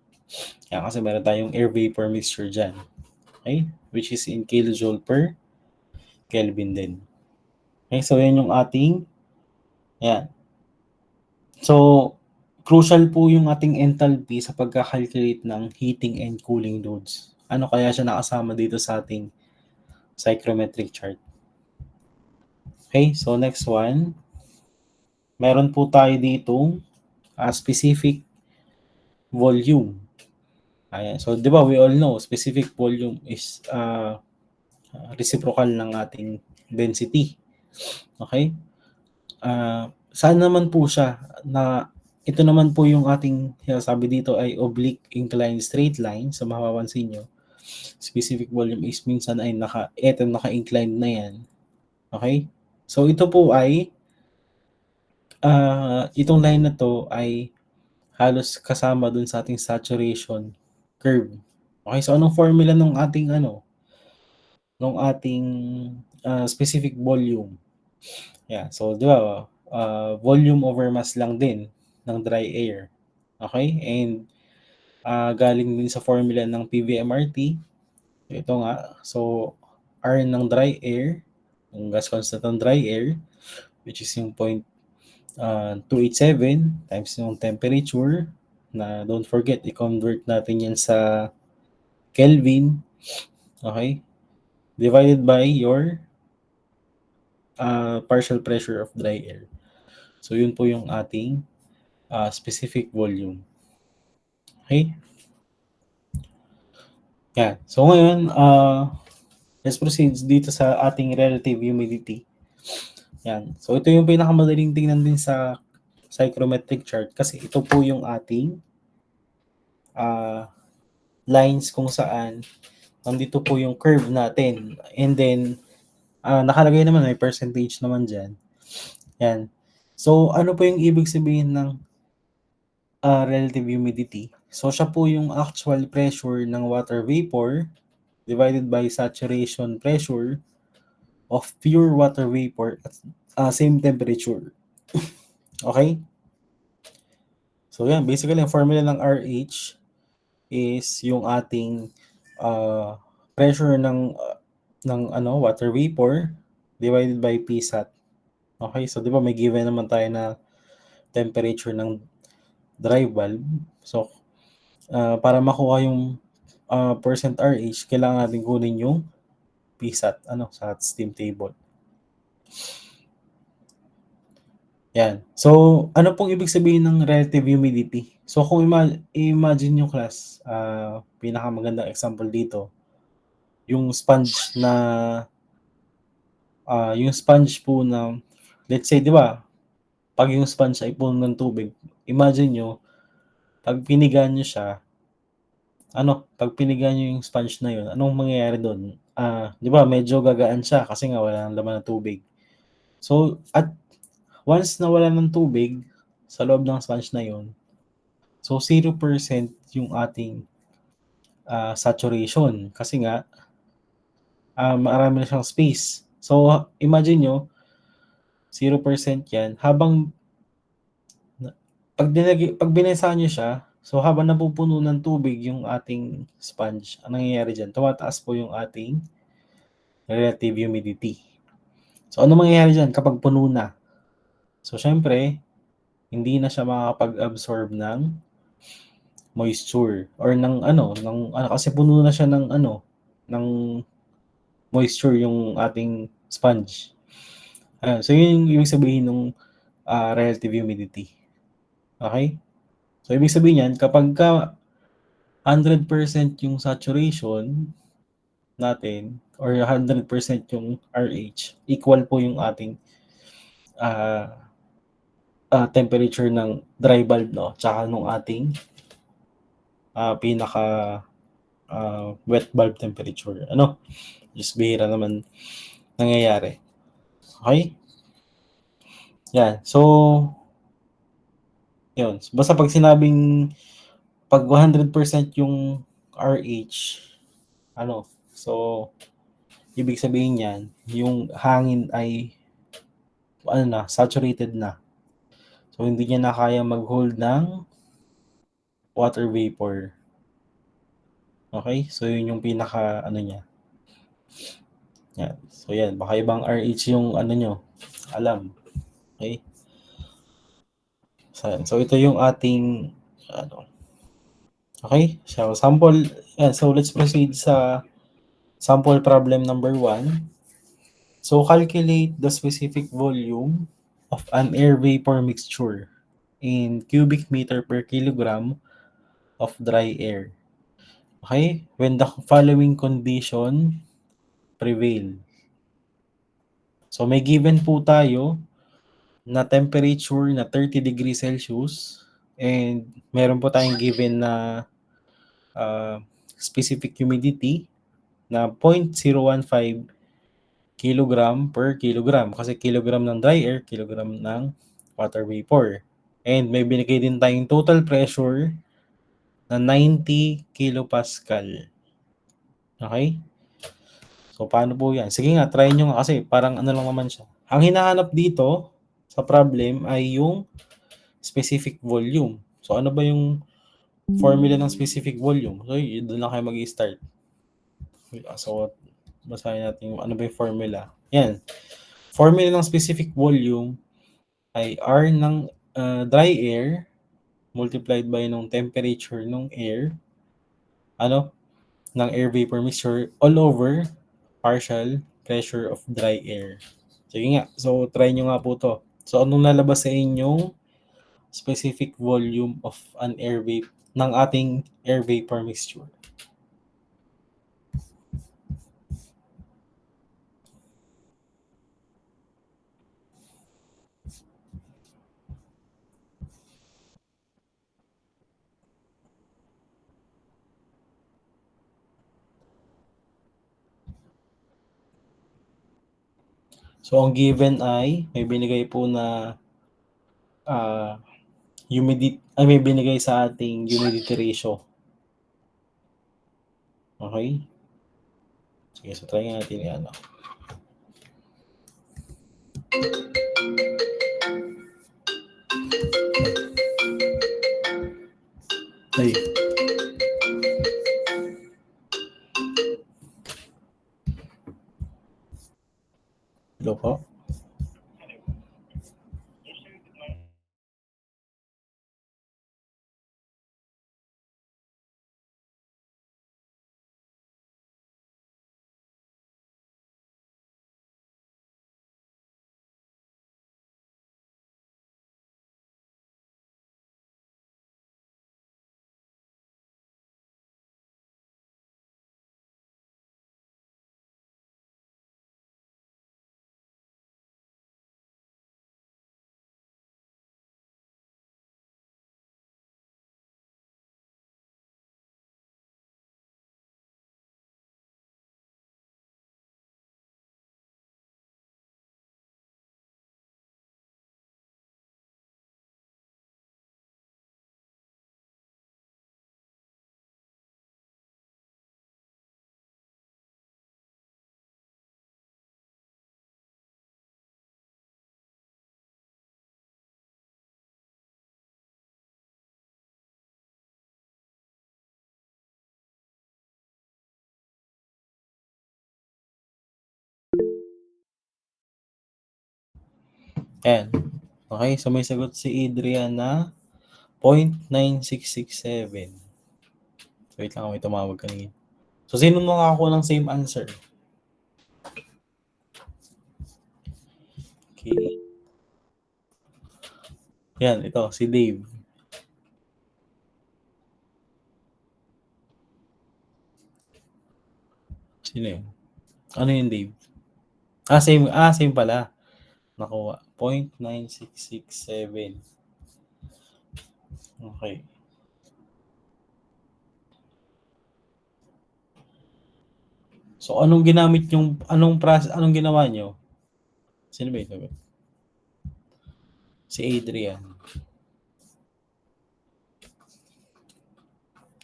Yan, kasi meron tayong air vapor mixture dyan. Okay? Which is in kilojoule per Kelvin din. Okay? So, yan yung ating So, crucial po yung ating enthalpy sa pagkakalculate ng heating and cooling loads. Kaya siya nakasama dito sa ating psychrometric chart. Okay, so next one. Meron po tayo ditong specific volume. Ayan. So, di ba, we all know, specific volume is reciprocal ng ating density. Okay? Saan naman po siya na ito naman po yung ating sabi dito ay oblique inclined straight line. So, mapapansin nyo, specific volume is minsan ay naka-inclined na yan. Okay? So, ito po ay itong line na to ay halos kasama dun sa ating saturation curve. Okay? So, anong formula ng ating specific volume? Yeah. So, di ba, volume over mass lang din ng dry air. Okay? And galing din sa formula ng PVMRT. Ito nga. So, R ng dry air, yung gas constant ng dry air, which is yung 287 times yung temperature na don't forget, i-convert natin yan sa Kelvin. Okay? Divided by your partial pressure of dry air. So, yun po yung ating specific volume. Okay? Yan. So, ngayon, let's proceed dito sa ating relative humidity. Yan. So, ito yung pinakamadaling tingnan din sa psychrometric chart kasi ito po yung ating lines kung saan nandito po yung curve natin. And then, nakalagay naman, may percentage naman dyan. Yan. So, ano po yung ibig sabihin ng relative humidity? So, siya po yung actual pressure ng water vapor divided by saturation pressure of pure water vapor at same temperature. Okay? So, yan. Basically, ang formula ng RH is yung ating pressure ng water vapor divided by Psat. Okay? So, di ba may given naman tayo na temperature ng dry valve. So, para makuha yung percent RH, kailangan natin kunin yung Psat sa steam table. Yan. So, ano pong ibig sabihin ng relative humidity? So, kung imagine yung class, pinakamagandang example dito, yung sponge po na, let's say, di ba, pag yung sponge ay puno ng tubig, imagine nyo, pag piniga nyo siya, pag piniga nyo yung sponge na yun, anong mangyayari doon? Di ba, medyo gagaan siya kasi nga wala nang laman ng tubig. So, at once na wala ng tubig sa loob ng sponge na yun, so 0% yung ating saturation kasi nga marami na siyang space. So, imagine nyo, 0% yan. Habang pag binasa nyo siya, so habang napupuno ng tubig yung ating sponge, ang nangyayari dyan, tumataas po yung ating relative humidity. So, ano mangyayari dyan kapag puno na? So, syempre, hindi na siya makakapag-absorb ng moisture or kasi puno na siya ng moisture yung ating sponge. So, yun yung ibig sabihin ng relative humidity. Okay? So, ibig sabihin yan, kapag 100% yung saturation natin or 100% yung RH, equal po yung ating temperature ng dry bulb, tsaka nung ating pinaka wet bulb temperature. Just bihira naman nangyayari. Okay? Yan. So, yun. Basta pag sinabing pag 100% yung RH, so, ibig sabihin yan, yung hangin ay saturated na. So, hindi niya na kaya mag-hold ng water vapor. Okay? So, yun yung pinaka, niya. Yan. So, yan. Baka ibang RH yung, nyo, alam. Okay? So, ito yung ating, okay? So, sample, yan. So, let's proceed sa sample problem number 1. So, calculate the specific volume of an air vapor mixture in cubic meter per kilogram of dry air. Okay? When the following condition prevail. So may given po tayo na temperature na 30 degrees Celsius and meron po tayong given na specific humidity na 0.015 kilogram per kilogram kasi kilogram ng dry air, kilogram ng water vapor. And may binigay din tayong total pressure na 90 kilopascal. Okay? So, paano po yan? Sige nga, try nyo nga kasi parang ano lang naman siya. Ang hinahanap dito sa problem ay yung specific volume. So, ano ba yung formula ng specific volume? So, doon lang kayo mag-i-start. So, basahin natin yung ano ba yung formula. Yan. Formula ng specific volume ay R ng dry air multiplied by ng temperature ng air ng air vapor mixture all over partial pressure of dry air. Sige nga. So, try nyo nga po to. So, anong lalabas sa inyong specific volume of an air vapor ng ating air vapor mixture? So, ang given ay may binigay po na may binigay sa ating humidity ratio. Okay? Sige, so try natin yan. Ay. Hello po? Ayan. Okay, so may sagot si Adrian na 0.9667. So, wait lang, may tumawag kanina. So, sino nakakuha ng same answer? Okay. Yan, ito, si Dave. Sino yun? Ano yun, Dave? Same pala. Nakuha. 0.9667. Okay. So, anong ginawa nyo? Sino ba ito? Si Adrian.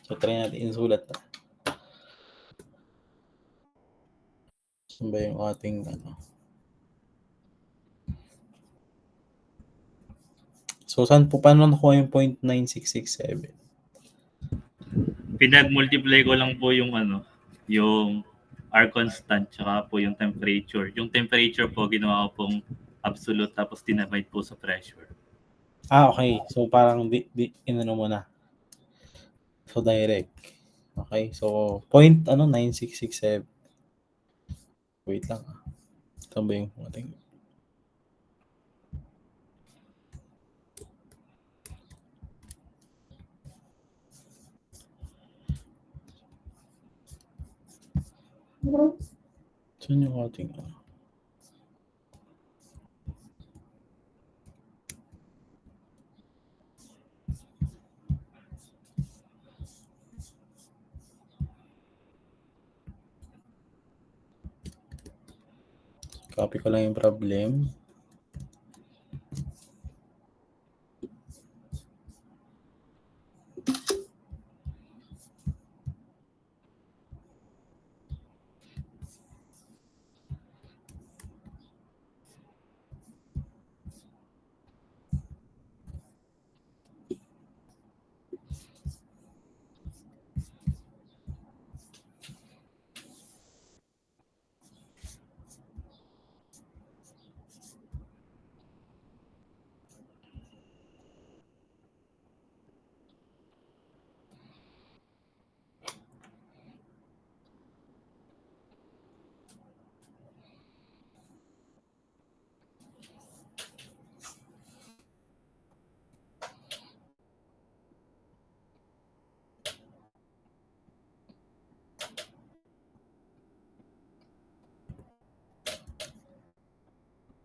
So, try natin insulat. Saan ba yung ating So, paano nakuha yung 0.9667? Pinag-multiply ko lang po yung yung R constant tsaka po yung temperature. Yung temperature po ginawa ko pong absolute tapos dinivide po sa pressure. Okay. So, parang inano mo na. So, direct. Okay. So, 9667. Wait lang. Ito ba yung ating... Saan yung ating copy ko lang yung problem.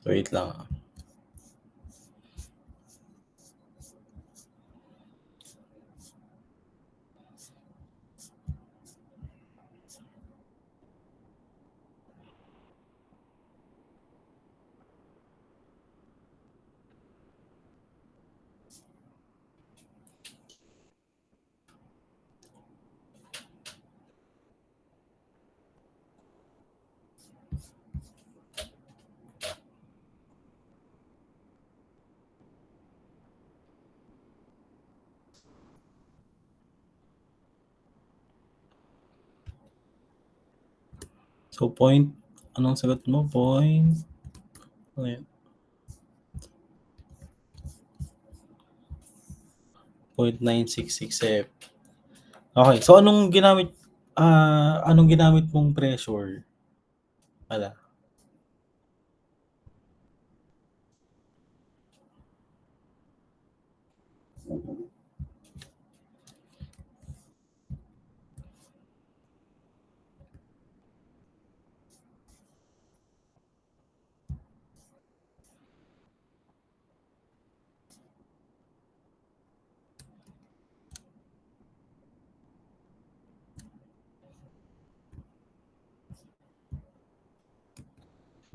Wait lang. So, anong sagot mo? Ano yun? 0.966F. Okay. So, anong ginamit mong pressure? Ala.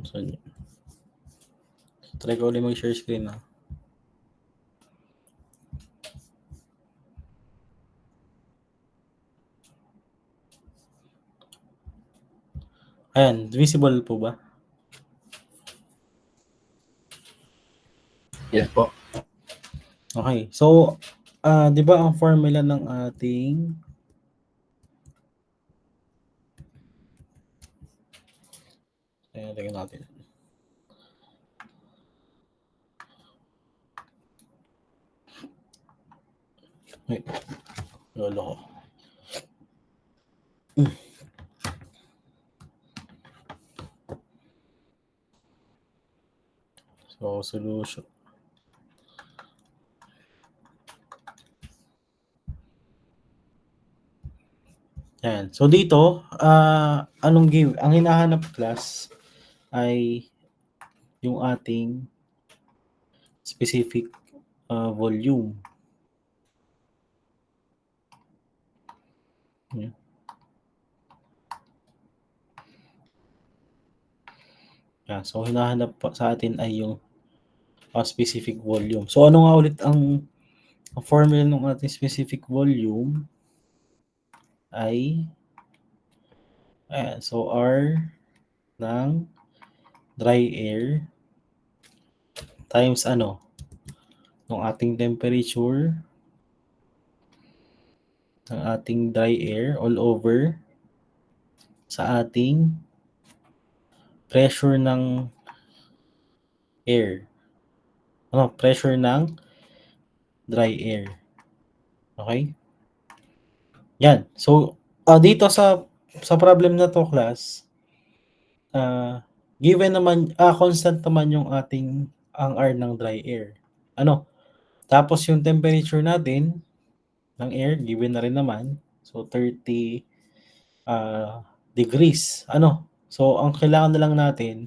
Saan yun? Try ko ulit mag-share screen na. Ayan, visible po ba? Yes po. Okay. So, di ba ang formula ng ating tingnan natin. Wait. Lolo ko. So, solution. Ayan. So, dito, anong give? Ang hinahanap class ay yung ating specific volume. Yeah. Yeah, so, hinahanap pa sa atin ay yung specific volume. So, ano nga ulit ang formula ng ating specific volume ay ayan, so R ng dry air times ano ng ating temperature ng ating dry air all over sa ating pressure ng air. Pressure ng dry air. Okay? Yan. So, dito sa problem na to, class, given naman, constant naman yung ang R ng dry air. Tapos yung temperature natin ng air, given na rin naman. So, 30 degrees. Ano? So, ang kailangan na lang natin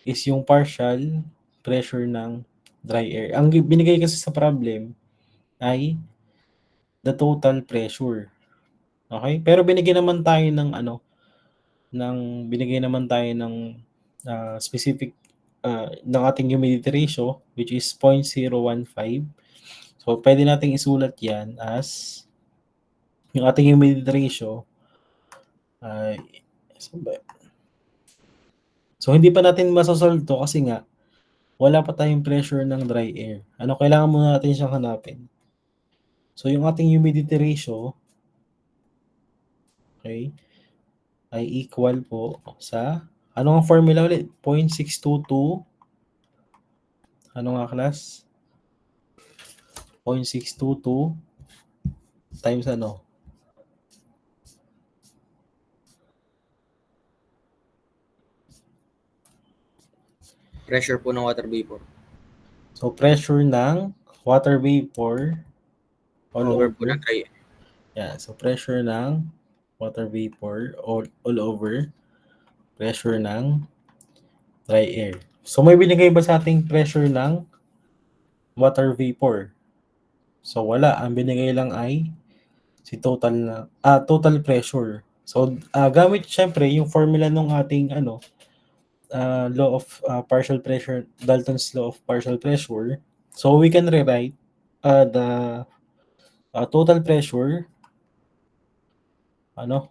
is yung partial pressure ng dry air. Ang binigay kasi sa problem ay the total pressure. Okay? Pero binigyan naman tayo ng binigay naman tayo ng specific ng ating humidity ratio, which is 0.015. So, pwede nating isulat yan as yung ating humidity ratio ay so hindi pa natin masasolve to kasi nga wala pa tayong pressure ng dry air. Ano, kailangan muna natin siyang hanapin. So, yung ating humidity ratio, okay, ay equal po sa, ano ang formula ulit? 0.622, ano nga class? 0.622 times ano? Pressure po ng water vapor. So, pressure ng water vapor all Over po over. ng dry air. Yeah, so pressure ng water vapor all over pressure ng dry air. So, may binigay ba sa ating pressure ng water vapor? So, wala. Ang binigay lang ay si total pressure. So, gamit syempre yung formula ng ating law of partial pressure, Dalton's law of partial pressure. So, we can rewrite the total pressure,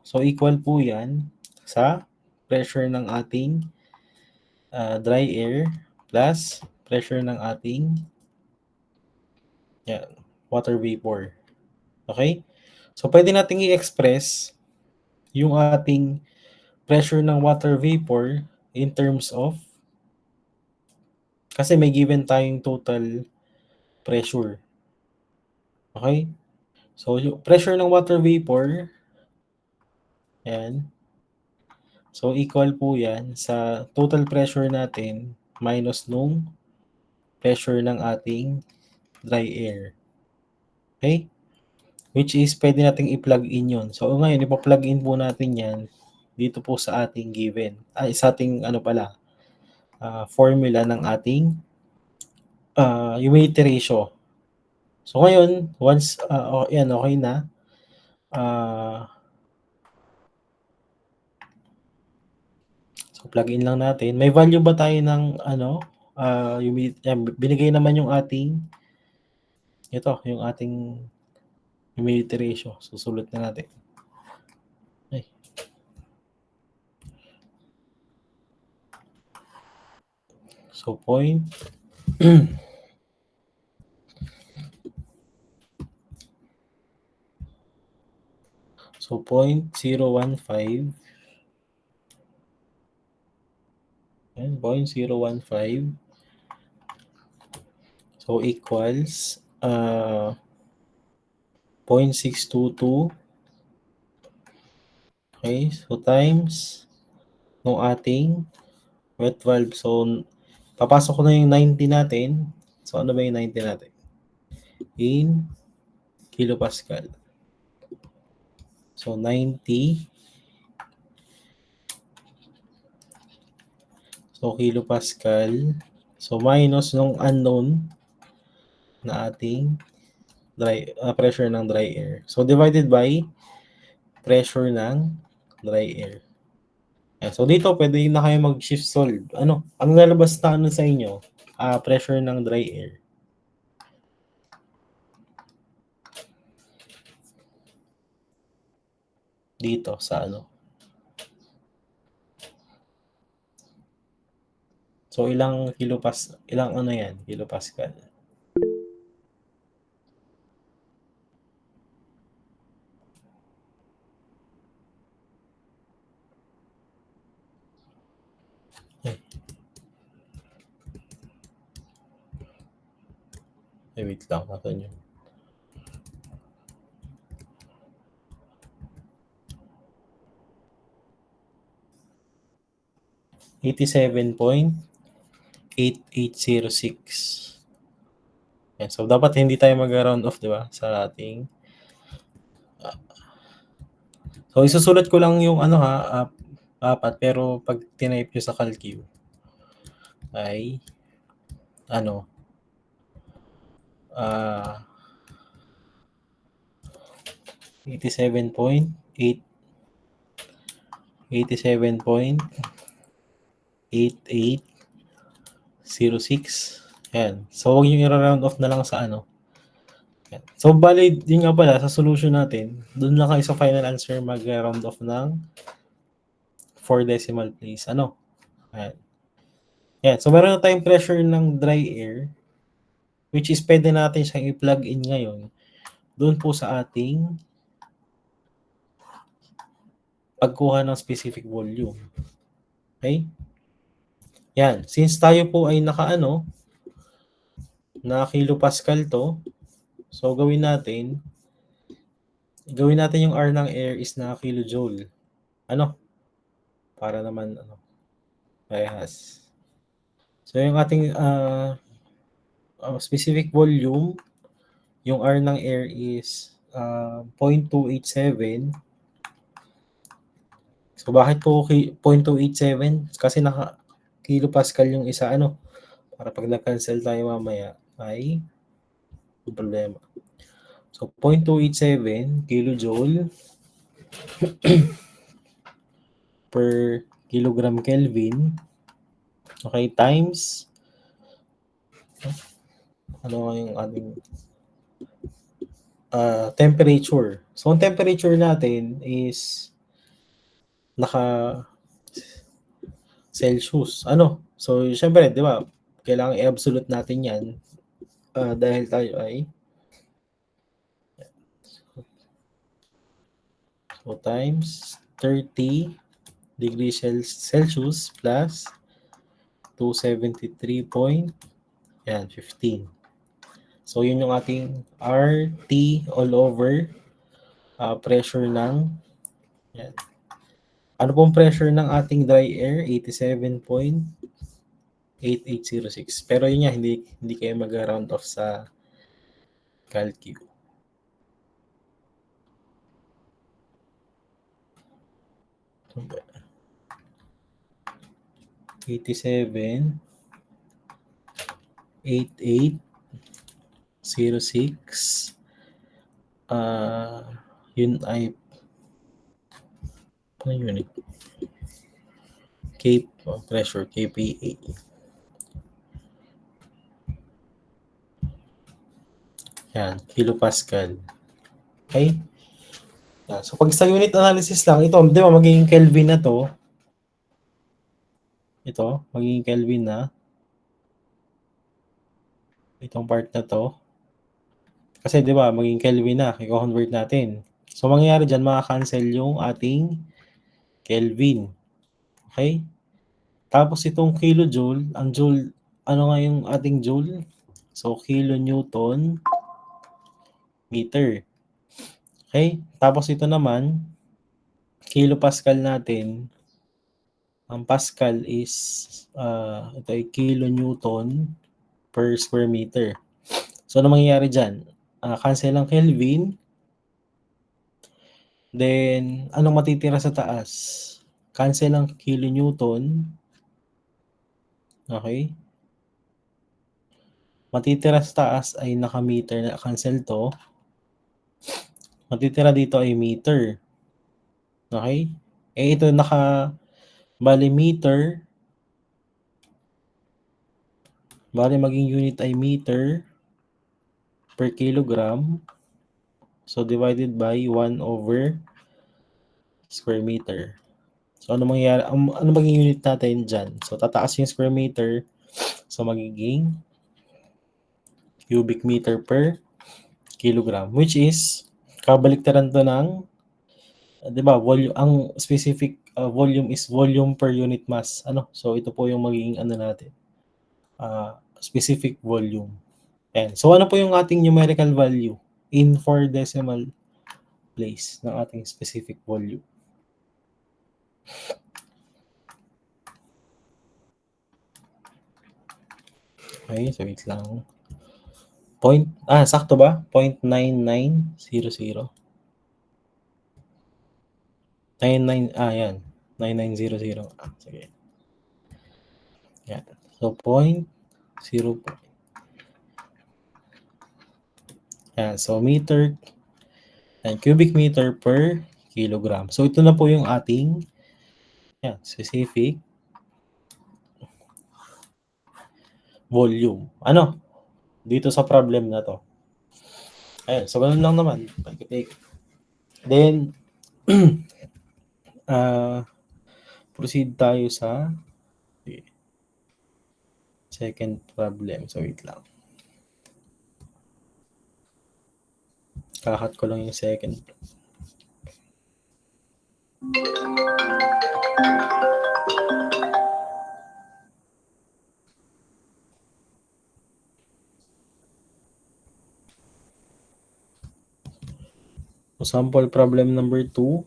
so equal po yan sa pressure ng ating dry air plus pressure ng ating water vapor. Okay? So, pwede nating i-express yung ating pressure ng water vapor in terms of, kasi may given tayong total pressure. Okay? So, yung pressure ng water vapor, yan. So, equal po yan sa total pressure natin minus nung pressure ng ating dry air. Okay? Which is, pwede nating i-plug in yun. So, ngayon, ipa-plug in po natin yan dito po sa ating given. Sa ating, formula ng ating humidity ratio. So, ngayon, once, yan, okay na. So, plug in lang natin. May value ba tayo ng, binigay naman yung ating, yung ating humidity ratio. Susulat na natin. Okay. So, So, 0.015. Ayan, 0.015. So, equals 0.622. Okay, so times nung ating wet valve. So, papasok ko na yung 90 natin. So, ano ba yung 90 natin? In kilopascal. So, 90. So, kilopascal. So, minus nung unknown na ating pressure ng dry air. So, divided by pressure ng dry air. So, dito pwede na kayo mag-shift solve. Ang lalabas na sa inyo? Pressure ng dry air. Dito sa So, ilang kilopascal? Wait lang. Natin yun. $87.8806. So, dapat hindi tayo mag-round off, di ba? Sa ating So, isusulat ko lang yung ano ha, apat, pero pag tinype nyo sa CalQ, ay, ano, 87.8, 87.8806. Yan. So, huwag yung i-round off na lang sa ano. Yan. So, bali, yun nga pala, sa solution natin, doon lang kayo sa final answer mag-round off ng 4 decimal place. Ano? Yan. Yan. So, meron na tayong pressure ng dry air, which is pwede natin siyang i-plug in ngayon doon po sa ating pagkuha ng specific volume. Okay? Yan. Since tayo po ay na kilopascal to, so gawin natin yung R ng air is na kilojoule. Ano? Para naman, parehas. So, yung ating specific volume, yung R ng air is 0.287. So, bakit po 0.287? Kasi naka kilopascal yung isa, para pag nag-cancel tayo mamaya, ay problema. So, 0.287 kilojoule per kilogram Kelvin. Okay, times ano yung ating temperature. So, ang temperature natin is naka Celsius. So, syempre, di ba, kailangan i-absolute natin yan dahil tayo ay so times 30 degrees Celsius plus 273.15. So, yun yung ating RT all over pressure ng yan. Ano pong pressure ng ating dry air? 87.8806. Pero yun nga, hindi kayo mag-round off sa CalQ. Okay. 87.8806. Yun ay ano unit? Pressure, kPa. Yan, kilopascal. Okay? Yan. So, pag sa unit analysis lang, ito, di ba, magiging Kelvin na to. Ito, magiging Kelvin na. Itong part na to. Kasi, di ba, magiging Kelvin na. I-convert natin. So, mangyayari dyan, maka-cancel yung ating Kelvin. Okay? Tapos, itong kilojoule, ang joule, ano nga yung ating joule? So, kilonewton meter. Okay? Tapos, ito naman, kilopascal natin, ang pascal is, ito ay kilonewton per square meter. So, ano mangyayari dyan? Cancel ang Kelvin. Then, anong matitira sa taas? Cancel ang kilonewton. Okay? Matitira sa taas ay naka-meter na cancel to. Matitira dito ay meter. Okay? Ito bali meter. Bali maging unit ay meter per kilogram. So, divided by 1 over square meter. So, ano mangyayari? Ano maging unit natin dyan? So, tataas yung square meter. So, magiging cubic meter per kilogram. Which is, kabaliktaran to ng, di ba, volume, ang specific volume is volume per unit mass. So, ito po yung magiging natin. Specific volume. And, so, ano po yung ating numerical value in 4 decimal place ng ating specific volume? Okay, so wait lang. Sakto ba? 0.9900. yan. 9900. Sige. Yan. So, 0.0. Yan. So, meter, yan, cubic meter per kilogram. So, ito na po yung ating specific volume. Ano? Dito sa problem na to. Ayan. So, ganun lang naman. Then, proceed tayo sa second problem. So, wait lang. Kakat ko lang yung second. So, sample problem number 2.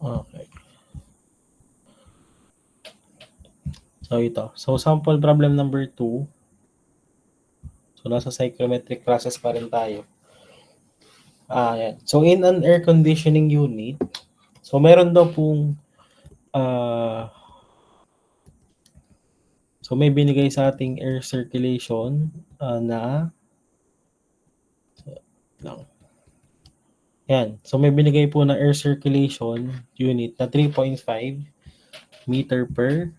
Okay. So, ito. So, sample problem number 2. So, nasa psychrometric process pa rin tayo. Yan. So, in an air conditioning unit, so, meron daw pong so, may binigay sa ating air circulation na yan. So, may binigay po na air circulation unit na 3.5 meter per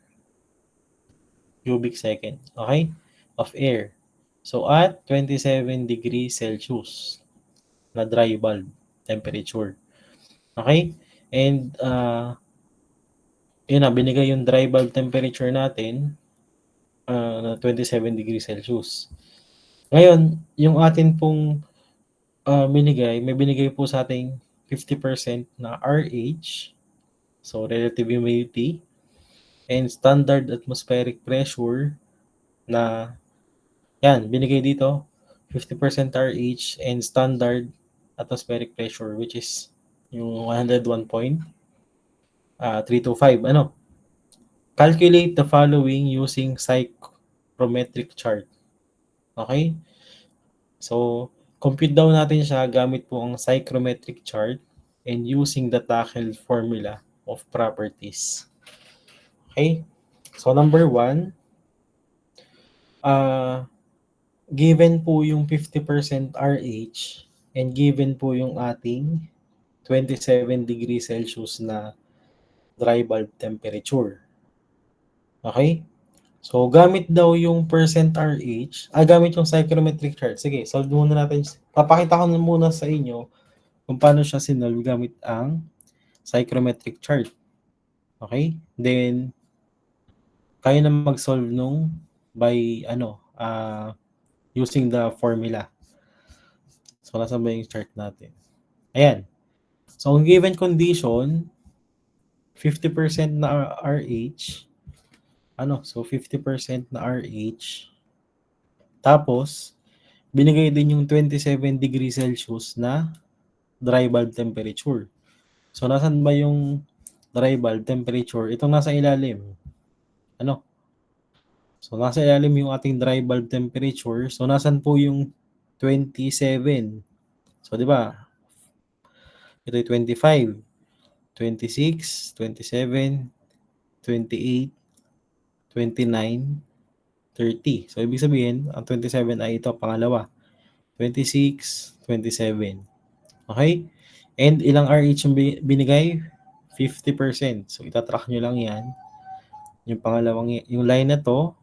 cubic second. Okay? Of air. So, at 27 degrees Celsius na dry bulb temperature. Okay? And, yun na, binigay yung dry bulb temperature natin na 27 degrees Celsius. Ngayon, yung atin pong may binigay po sa ating 50% na RH, so relative humidity, and standard atmospheric pressure na, yan, binigay dito, 50% RH and standard atmospheric pressure, which is yung 101.325. Ano? Calculate the following using psychrometric chart. Okay? So, compute daw natin siya gamit po ang psychrometric chart and using the Tackel formula of properties. Okay? So, number 1, given po yung 50% RH and given po yung ating 27 degrees Celsius na dry bulb temperature. Okay? So, gamit daw yung percent RH, gamit yung psychrometric chart. Sige, solve muna natin. Papakita ko na muna sa inyo kung paano siya sinolve gamit ang psychrometric chart. Okay? Then, kaya na mag-solve nung by, using the formula. So, nasa ba yung chart natin? Ayan. So, ang given condition, 50% na RH, so 50% na RH. Tapos, binigay din yung 27 degrees Celsius na dry bulb temperature. So, nasan ba yung dry bulb temperature? Itong nasa ilalim. So, nasa ilalim yung ating dry bulb temperature. So, nasan po yung 27? So, di ba? Ito yung 25, 26, 27, 28, 29, 30. So, ibig sabihin, ang 27 ay ito, pangalawa. 26, 27. Okay? And ilang RH yung binigay? 50%. So, itatrack nyo lang yan. Yung pangalawang, yung line na to,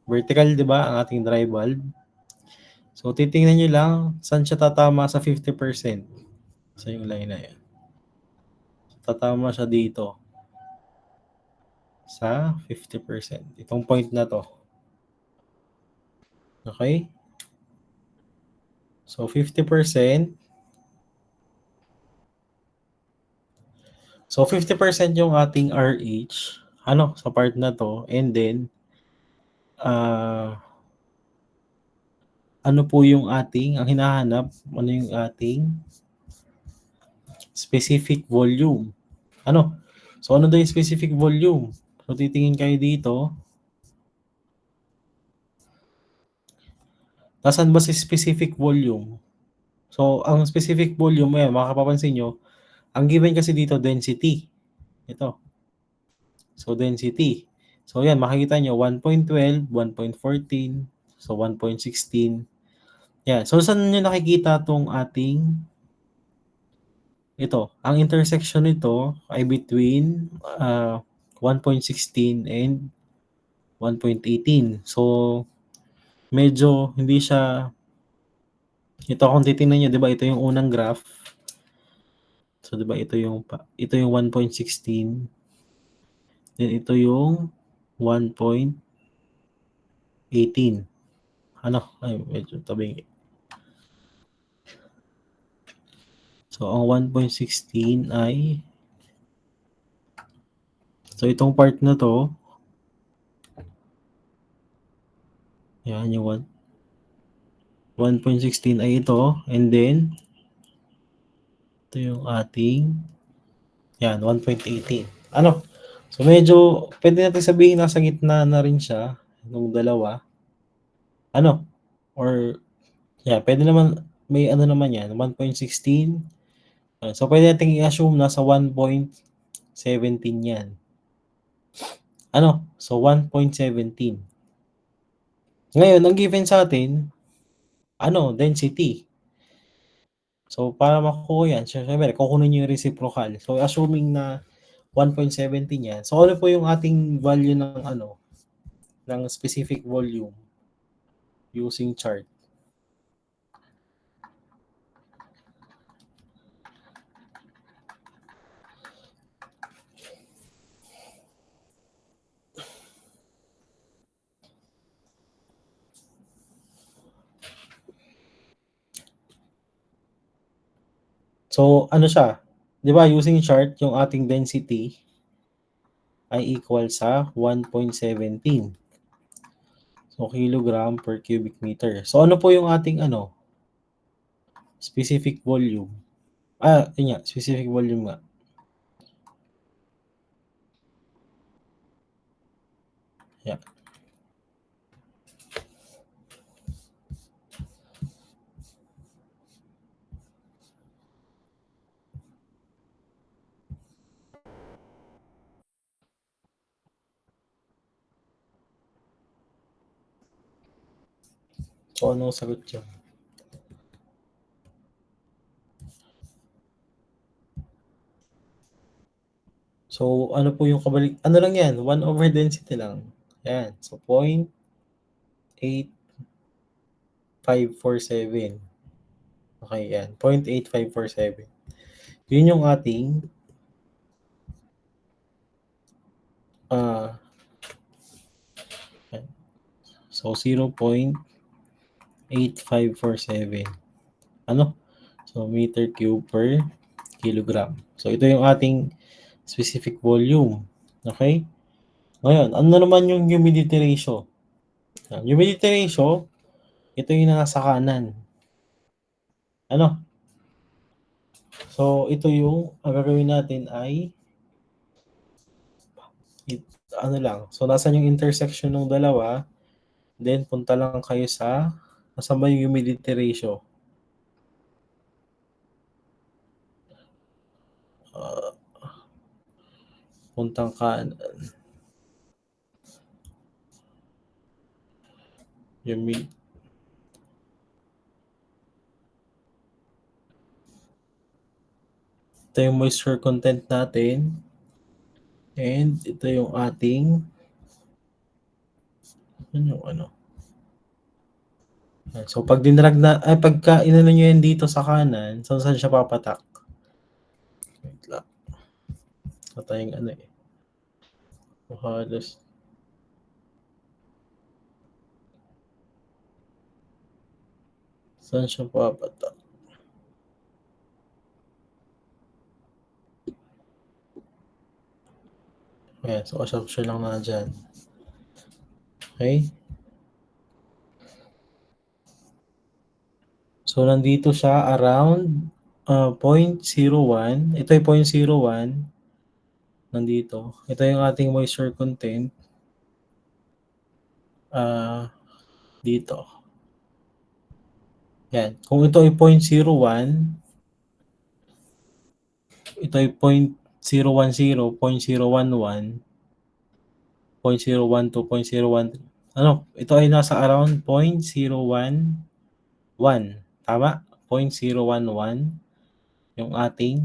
vertical, di ba, ang ating dry bulb. So, titingnan nyo lang saan siya tatama sa 50%. So, yung line na yan. Tatama siya dito sa 50%. Itong point na to. Okay? So, 50%. So, 50% yung ating RH. Sa part na to. And then, ano po yung ating, ang hinahanap, ano yung ating specific volume. So, ano daw yung specific volume? So, titingin kayo dito. Nasaan ba si specific volume? So, ang specific volume, makapapansin nyo, ang given kasi dito, density. Ito. So, density. So, yan, makikita nyo, 1.12, 1.14, so 1.16. Yan. So, saan nyo nakikita itong ating ito? Ang intersection nito ay between 1.16 and 1.18. So, medyo hindi siya, ito kung titingnan nyo, di ba, ito yung unang graph. So, di ba, ito yung 1.16. Then, ito yung 1.18. Ay, medyo tabing. So, ang 1.16 ay, so, itong part na to, yan, yung 1.16 ay ito, and then, ito yung ating, yan, 1.18. So, medyo, pwede natin sabihin nasa gitna na rin siya, ng dalawa. Or, pwede naman, may naman yan, 1.16. So, pwede natin i-assume nasa 1.17 yan. So, 1.17. Ngayon, ang given sa atin, density. So, para makukuha yan, syempre, kukunin nyo yung reciprocal. So, assuming na 1.17 yan. So, ano po yung ating value ng ng specific volume using chart? So, siya? Di ba, using chart, yung ating density ay equal sa 1.17. So, kilogram per cubic meter. So, ano po yung ating specific volume? Yun nga, specific volume nga. Yeah. So, ano sagot dyan? So, ano po yung kabalik? Ano lang yan? 1 over density lang. Yan. So, 0.8547. Okay, yan. 0.8547. Yun yung ating so 0.8547. So, meter cube per kilogram. So, ito yung ating specific volume. Okay? Ngayon, ano naman yung humidity ratio? Humidity ratio, ito yung nasa kanan. So, ito yung ang gagawin natin ay So, nasan yung intersection ng dalawa? Then, punta lang kayo sa nasan ba yung humidity ratio? Puntang kanan. Ito yung moisture content natin. And ito yung ating So, pag dinrag na, pagka inano nyo yan dito sa kanan, saan siya papatak? Wait lang. Ito tayong ano eh. Halos. Saan siya papatak? Ayan, so assumption lang na dyan. Okay? So, nandito siya around 0.01. Ito ay 0.01. Nandito. Ito yung ating moisture content. Dito. Yan. Kung ito ay 0.01, ito ay 0.010, 0.011, 0.012, 0.013. Ano? Ito ay nasa around 0.011. Tama? 0.011 yung ating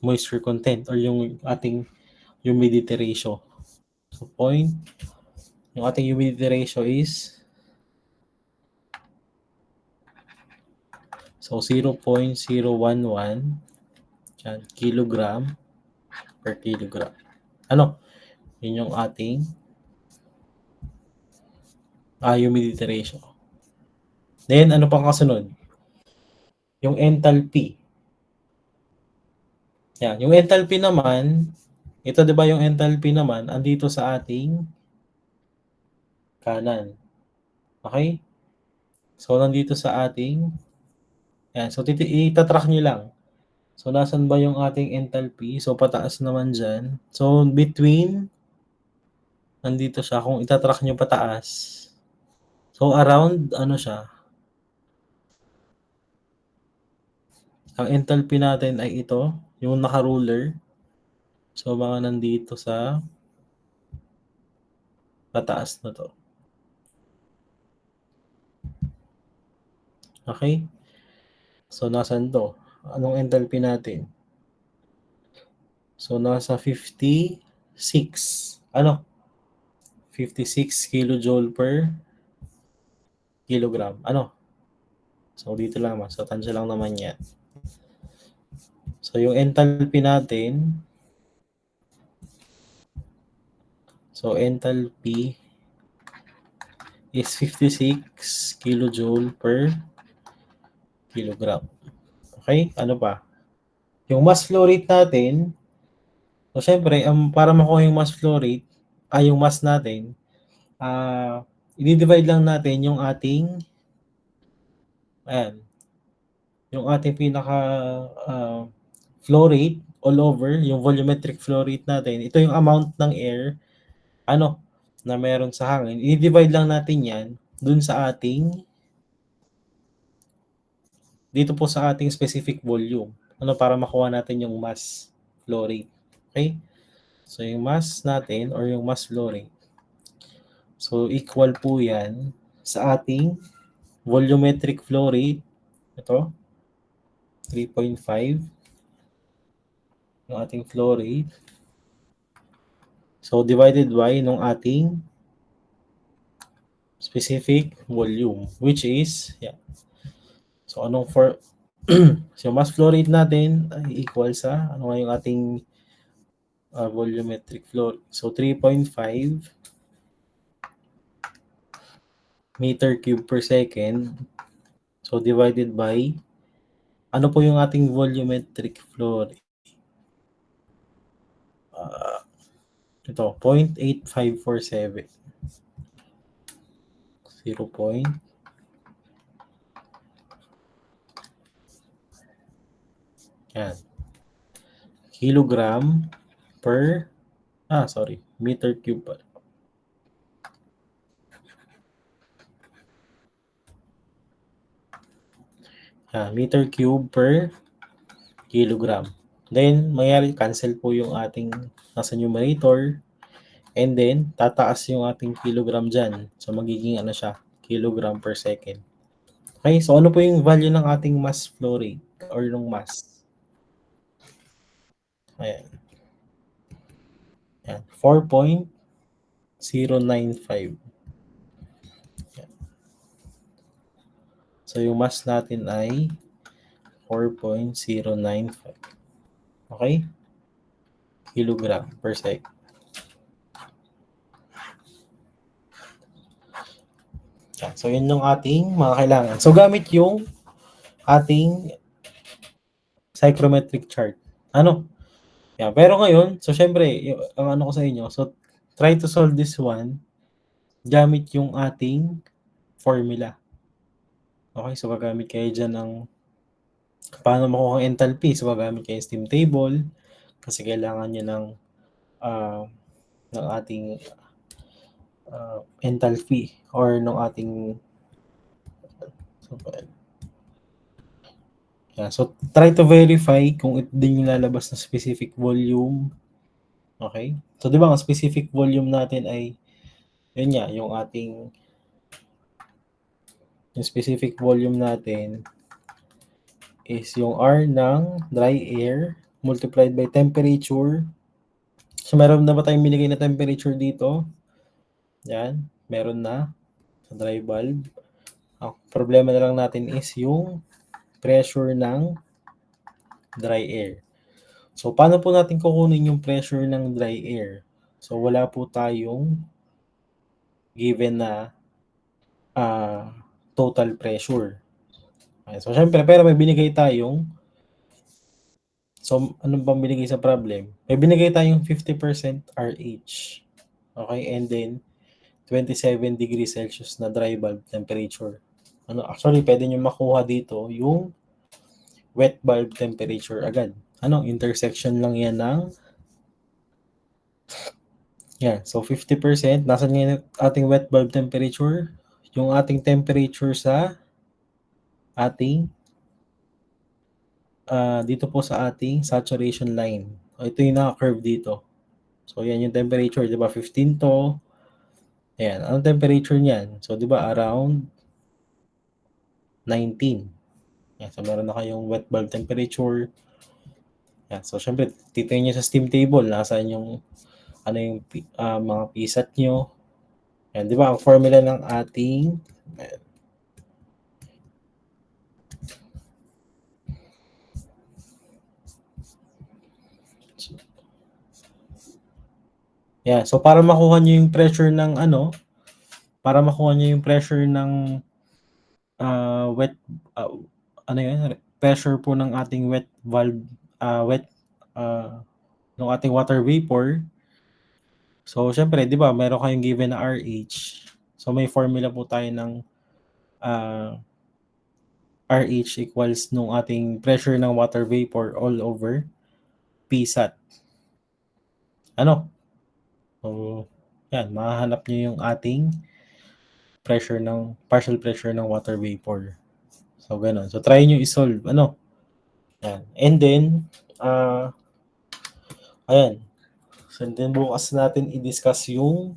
moisture content or yung ating humidity ratio. So, yung ating humidity ratio is 0.011 kilogram per kilogram. Ano? Yun yung ating humidity ratio. Then, ano pang kasunod? Yung enthalpy. Yan. Yung enthalpy naman, ito 'di ba yung enthalpy naman, andito sa ating kanan. Okay? So, nandito sa ating, yan. So, itatrack nyo lang. So, nasan ba yung ating enthalpy? So, pataas naman dyan. So, between, nandito siya. Kung itatrack nyo pataas. So, around, ano siya? Ang enthalpy natin ay ito. Yung naka-ruler. So, mga nandito sa pataas na to. Okay? So, nasan to? Anong enthalpy natin? So, nasa 56. Ano? 56 kilojoule per kilogram. Ano? So, dito lang. So, tansya lang naman yan. So, yung enthalpy natin, so, enthalpy is 56 kilojoule per kilogram. Okay? Ano pa? Yung mass flow rate natin, so, syempre, para makuha yung mass flow rate, yung mass natin, i-divide lang natin yung ating, ayan, yung ating pinaka flow rate all over, yung volumetric flow rate natin. Ito yung amount ng air, na meron sa hangin. I-divide lang natin yan dun sa ating, dito po sa ating specific volume. Para makuha natin yung mass flow rate. Okay? So, yung mass natin or yung mass flow rate. So, equal po yan sa ating volumetric flow rate. Ito, 3.5. Yung ating flow rate. So, divided by nung ating specific volume, which is, yeah. So, so, mass flow rate natin ay equal sa, ano nga yung ating volumetric flow. So, 3.5 meter cube per second. So, divided by, ano po yung ating volumetric flow rate? Ito, 0.8547. 0. Yan. Kilogram per, meter cube pa. Meter cube per kilogram. Then, cancel po yung ating nasa numerator. And then, tataas yung ating kilogram dyan. So, magiging siya, kilogram per second. Okay, so ano po yung value ng ating mass flow rate or yung mass? Ayan. 4.095. So, yung mass natin ay 4.095. Okay? Kilogram per sec. Yan. So, yun yung ating mga kailangan. So, gamit yung ating psychrometric chart. Ano? Yeah, pero ngayon, so syempre, ang ano ko sa inyo, so try to solve this one gamit yung ating formula. Okay, so gagamit kayo dyan ng paano makuha ang enthalpy. So gagamit kayo ng steam table kasi kailangan nyo ng ating enthalpy or ng ating so try to verify kung ito din yung lalabas na specific volume. Okay? So, di ba, ang specific volume natin ay, yun nga, yung specific volume natin is yung R ng dry air multiplied by temperature. So, meron na ba tayong binigay na temperature dito? Yan, meron na sa dry bulb. Ang problema na lang natin is yung pressure ng dry air. So, paano po natin kukunin yung pressure ng dry air? So, wala po tayong given na total pressure. Okay, so, syempre, pero may binigay tayong anong bang binigay sa problem? May binigay tayong 50% RH. Okay, and then 27 degrees Celsius na dry bulb temperature. Actually, pwede nyo makuha dito yung wet bulb temperature agad. Intersection lang yan ng so 50%. Nasaan ngayon ating wet bulb temperature? Yung ating temperature sa ating dito po sa ating saturation line. Ito yung naka-curve dito. So, yan yung temperature. Di ba? 15 to. Ayan. Anong temperature niyan? So, di ba? Around 19. Yan. So, meron na kayong wet bulb temperature. Yan. So, syempre, titingnan nyo sa steam table. Nasaan yung yung mga PSAT nyo. Yan. Di ba? Ang formula ng ating so para makuha niyo yung pressure ng wet pressure po ng ating wet valve ng ating water vapor. So syempre, 'di ba, meron kayong given na RH. So may formula po tayo ng RH equals nung ating pressure ng water vapor all over PSAT. So, yan, mahahanap nyo yung ating partial pressure ng water vapor. So, ganun. So, try nyo i-solve. Yan. And then, ayan. So, then bukas natin i-discuss yung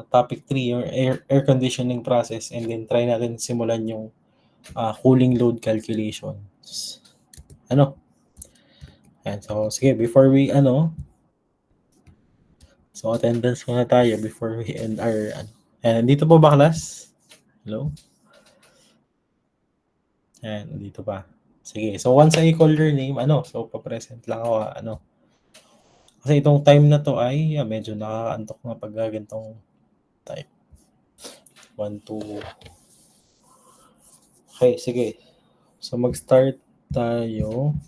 topic 3, yung air conditioning process. And then, try natin simulan yung cooling load calculations. Yan. So, sige, before we, so, attendance muna tayo before we end our, dito po ba, class? Hello? Ayan, dito pa. Sige, so once I call your name, so pa-present lang ako, Kasi itong time na to ay, medyo nakakaantok na pag gantong time. 1, 2. Okay, sige. So mag-start tayo.